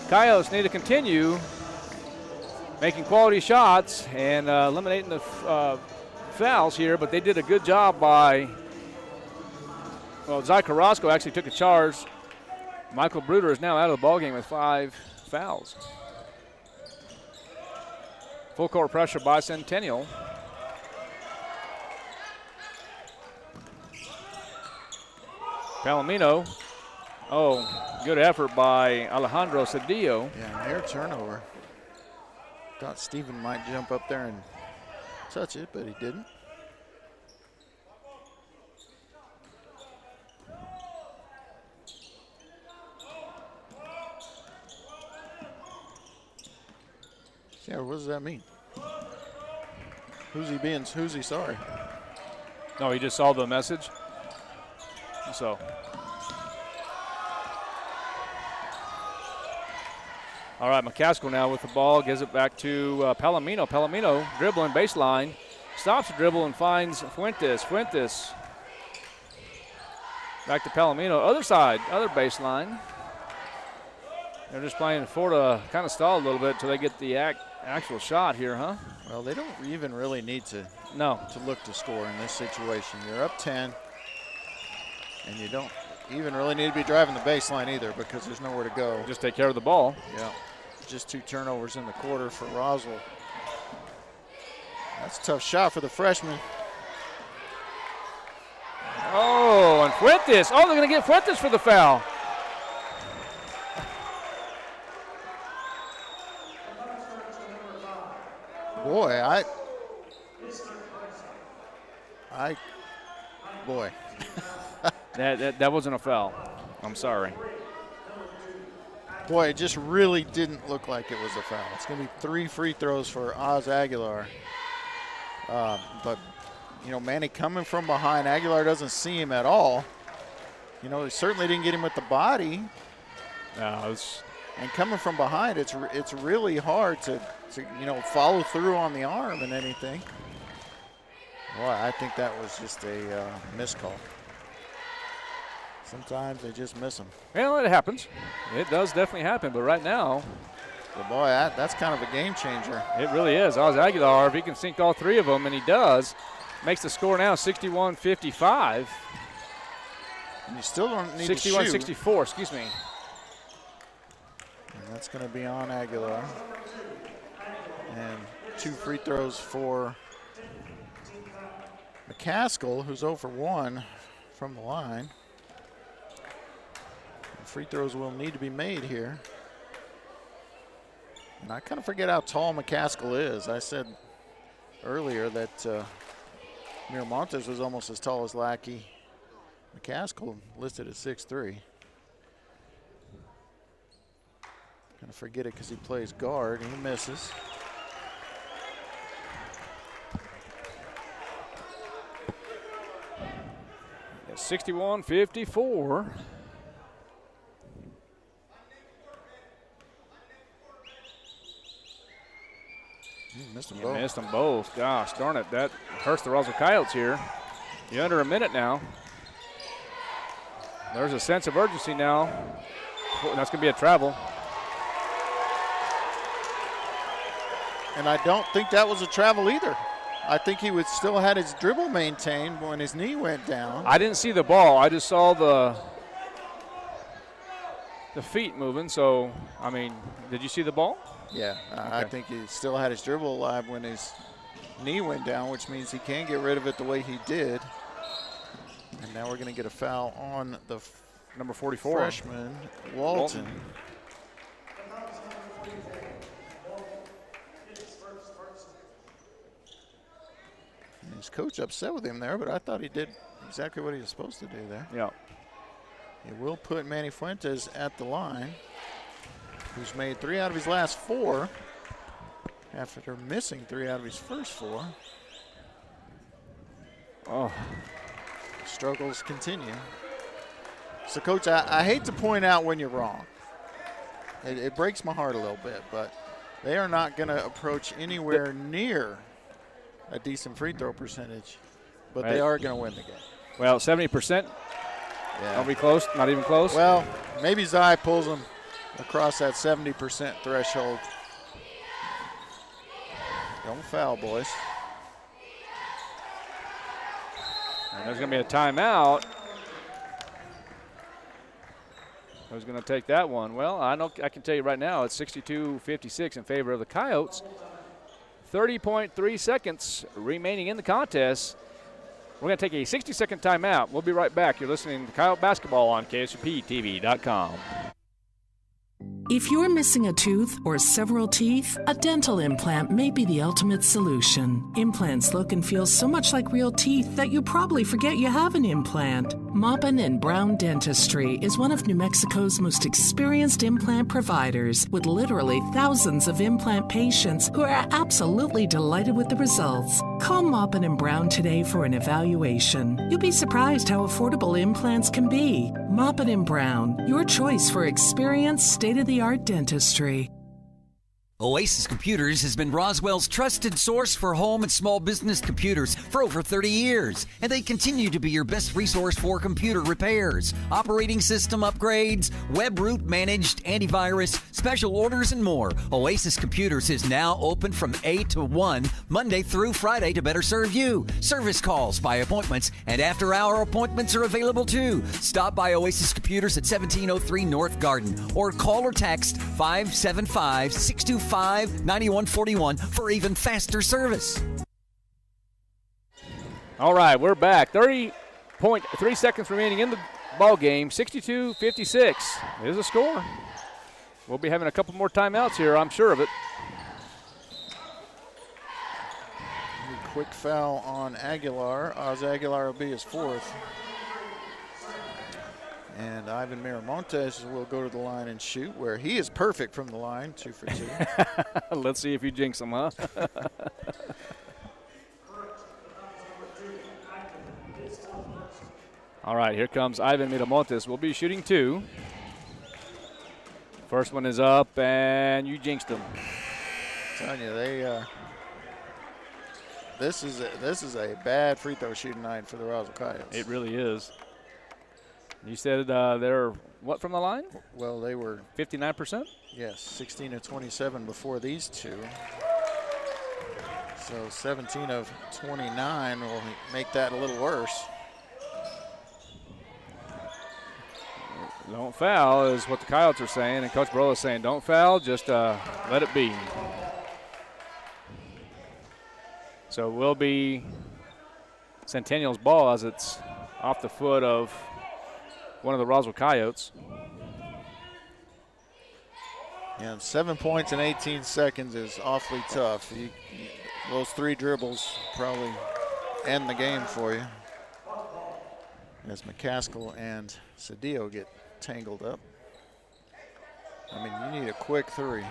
Coyotes need to continue making quality shots and eliminating the fouls here, but they did a good job by. Well, Zai Carrasco actually took a charge. Michael Bruder is now out of the ballgame with 5 fouls. Full court pressure by Centennial. Palomino. Oh, good effort by Alejandro Cedillo. Yeah, near turnover. Thought Steven might jump up there and touch it, but he didn't. Yeah, what does that mean? Who's he sorry? No, he just saw the message. So. All right, McCaskill now with the ball, gives it back to Palomino. Palomino dribbling baseline, stops the dribble and finds Fuentes. Fuentes back to Palomino, other side, other baseline. They're just playing for to kind of stall a little bit until they get the actual shot here, huh? Well, they don't even really need to look to score in this situation. You're up 10, and you don't even really need to be driving the baseline either because there's nowhere to go. Just take care of the ball. Yeah, just 2 turnovers in the quarter for Roswell. That's a tough shot for the freshman. Oh, and Fuentes. Oh, they're going to get Fuentes for the foul. Boy, boy. that wasn't a foul. I'm sorry. Boy, it just really didn't look like it was a foul. It's going to be 3 free throws for Oz Aguilar. But, you know, Manny coming from behind. Aguilar doesn't see him at all. You know, he certainly didn't get him with the body. No, and coming from behind, it's really hard to you know, follow through on the arm and anything. Boy, I think that was just a miscall. Sometimes they just miss them. Well, it happens. It does definitely happen, but right now. Well, boy, that's kind of a game changer. It really is. Oz Aguilar, if he can sink all 3 of them, and he does, makes the score now 61-55. And you still don't need to shoot. 61-64, excuse me. And that's going to be on Aguilar. And 2 free throws for McCaskill, who's 0 for 1 from the line. And free throws will need to be made here. And I kind of forget how tall McCaskill is. I said earlier that Miramontes was almost as tall as Lackey. McCaskill listed at 6'3". Kind of forget it because he plays guard and he misses. Yeah, 61-54. Missed them You both. missed them both. Gosh, darn it. That hurts the Roswell Coyotes here. You're under a minute now. There's a sense of urgency now. That's going to be a travel. And I don't think that was a travel either. I think he would still had his dribble maintained when his knee went down. I didn't see the ball. I just saw the feet moving. So, I mean, did you see the ball? Yeah, I think he still had his dribble alive when his knee went down, which means he can't get rid of it the way he did. And now we're going to get a foul on the number 44 freshman, Walton. And his coach upset with him there, but I thought he did exactly what he was supposed to do there. Yeah. It will put Manny Fuentes at the line, who's made 3 out of his last 4 after missing 3 out of his first 4. Oh. Struggles continue. So, Coach, I hate to point out when you're wrong. It breaks my heart a little bit, but they are not going to approach anywhere near a decent free throw percentage, but they are going to win the game. Well, 70%. Yeah. Don't be close, not even close. Well, maybe Zai pulls them across that 70% threshold. Don't foul, boys. And there's going to be a timeout. Who's going to take that one? Well, I can tell you right now it's 62-56 in favor of the Coyotes. 30.3 seconds remaining in the contest. We're going to take a 60-second timeout. We'll be right back. You're listening to Coyote Basketball on KSUPTV.com. If you're missing a tooth or several teeth, a dental implant may be the ultimate solution. Implants look and feel so much like real teeth that you probably forget you have an implant. Maupin and Brown Dentistry is one of New Mexico's most experienced implant providers, with literally thousands of implant patients who are absolutely delighted with the results. Call Maupin and Brown today for an evaluation. You'll be surprised how affordable implants can be. Maupin and Brown, your choice for experienced, state-of-the-art dentistry. Oasis Computers has been Roswell's trusted source for home and small business computers for over 30 years, and they continue to be your best resource for computer repairs, operating system upgrades, web root managed antivirus, special orders, and more. Oasis Computers is now open from 8 to 1, Monday through Friday to better serve you. Service calls by appointments and after-hour appointments are available too. Stop by Oasis Computers at 1703 North Garden or call or text 575-625-9141 for even faster service. All right, we're back. 30.3 seconds remaining in the ball game. 62-56 is the score. We'll be having a couple more timeouts here, I'm sure of it. Quick foul on Aguilar. Oz Aguilar will be his fourth. And Ivan Miramontes will go to the line and shoot, where he is perfect from the line, 2 for 2. Let's see if you jinx him, huh? All right, here comes Ivan Miramontes. We'll be shooting 2. First one is up, and you jinxed him. I'm telling you, this is a bad free throw shooting night for the Roswell Coyotes. It really is. You said they're what from the line? Well, they were 59%. Yes, 16 of 27 before these two. So 17 of 29 will make that a little worse. Don't foul is what the Coyotes are saying, and Coach Barola is saying don't foul, just let it be. So it will be Centennial's ball as it's off the foot of one of the Roswell Coyotes. And 7 points in 18 seconds is awfully tough. Those 3 dribbles probably end the game for you. As McCaskill and Cedillo get tangled up. I mean, you need a quick 3.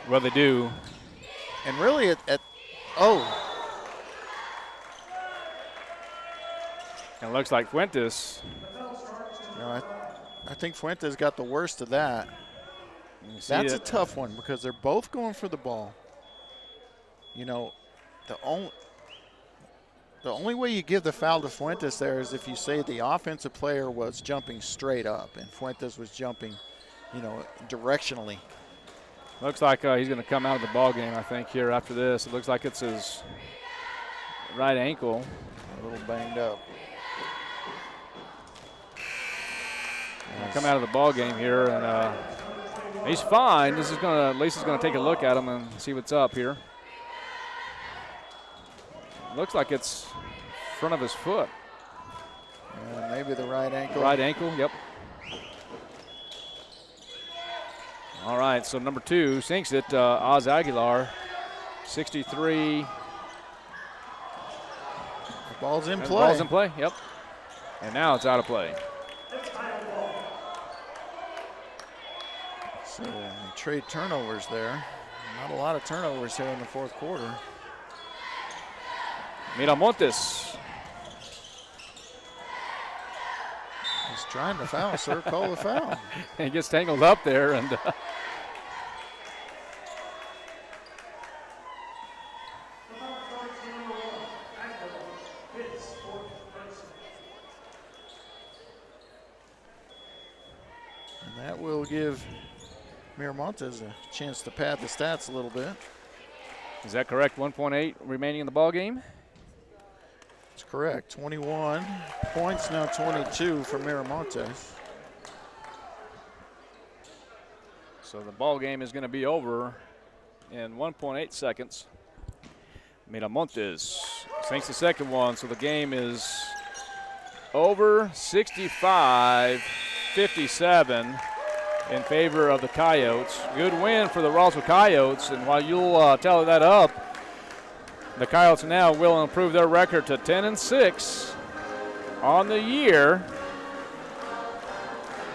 Well, they do. And really And it looks like Fuentes. No, I think Fuentes got the worst of that. That's a tough one because they're both going for the ball. You know, the only way you give the foul to Fuentes there is if you say the offensive player was jumping straight up and Fuentes was jumping, directionally. Looks like he's going to come out of the ball game, I think, here after this. It looks like it's his right ankle. A little banged up. Come out of the ball game here, and he's fine. Lisa's going to take a look at him and see what's up here. Looks like it's front of his foot. Maybe the right ankle. Right ankle, yep. All right, so number 2 sinks it. Oz Aguilar, 63. The ball's in play. The ball's in play, yep. And now it's out of play. So trade turnovers there. Not a lot of turnovers here in the fourth quarter. Miramontes. He's trying to foul, sir. Call the foul. He gets tangled up there, and that will give Miramontes a chance to pad the stats a little bit. Is that correct? 1.8 remaining in the ball game? That's correct. 21 points, now 22 for Miramontes. So the ball game is going to be over in 1.8 seconds. Miramontes Sinks the second one, so the game is over 65-57 in favor of the Coyotes. Good win for the Roswell Coyotes, and while you'll tally that up, the Coyotes now will improve their record to 10-6 on the year.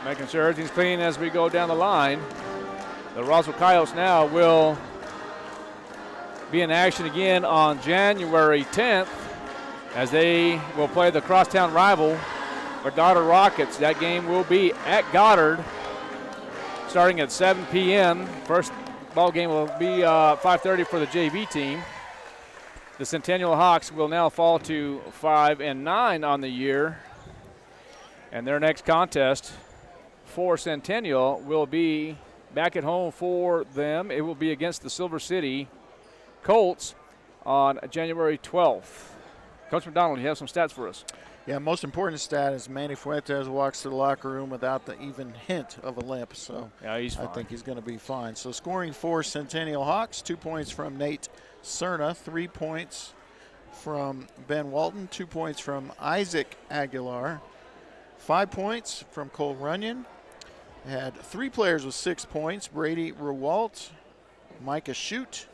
Making sure everything's clean as we go down the line. The Roswell Coyotes now will be in action again on January 10th as they will play the crosstown rival, the Goddard Rockets. That game will be at Goddard starting at 7 p.m. First ball game will be 5:30 for the JV team. The Centennial Hawks will now fall to 5-9 on the year, and their next contest for Centennial will be back at home for them. It will be against the Silver City Colts on January 12th. Coach McDonald, you have some stats for us. Yeah, most important stat is Manny Fuentes walks to the locker room without the even hint of a limp. So yeah, he's fine. I think he's going to be fine. So scoring for Centennial Hawks, 2 points from Nate Cerna, 3 points from Ben Walton, 2 points from Isaac Aguilar, 5 points from Cole Runyon. Had 3 players with 6 points, Brady Rewalt, Micah Shute,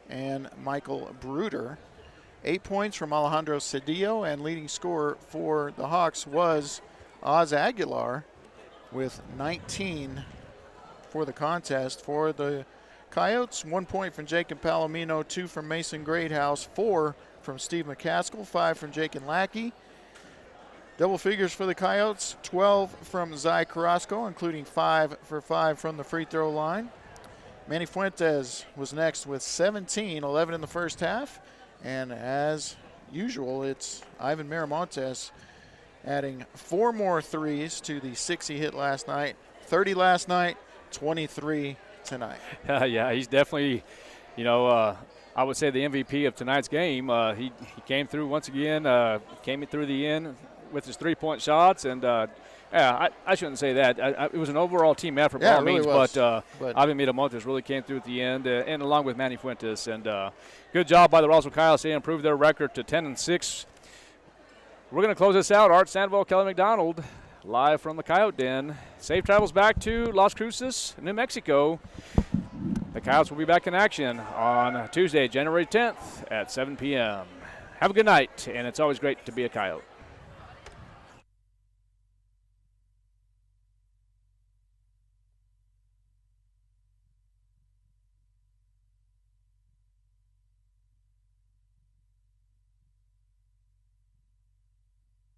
and Michael Bruder. 8 points from Alejandro Cedillo, and leading scorer for the Hawks was Oz Aguilar with 19 for the contest. For the Coyotes, 1 point from Jacob Palomino, 2 from Mason Greathouse, 4 from Steve McCaskill, 5 from Jacob Lackey. Double figures for the Coyotes, 12 from Zai Carrasco, including 5 for 5 from the free throw line. Manny Fuentes was next with 17, 11 in the first half. And as usual, it's Ivan Miramontes adding 4 more threes to the 6 he hit last night. 30 last night, 23 tonight. Yeah, he's definitely, I would say the MVP of tonight's game. He came through once again, came through the end with his 3-point shots, and I shouldn't say that. It was an overall team effort by all means, but Ivan Miramontes really came through at the end, and along with Manny Fuentes. And good job by the Roswell Coyotes. They improved their record to 10-6. We're going to close this out. Art Sandoval, Kelly McDonald, live from the Coyote Den. Safe travels back to Las Cruces, New Mexico. The Coyotes will be back in action on Tuesday, January 10th at 7 p.m. Have a good night, and it's always great to be a Coyote.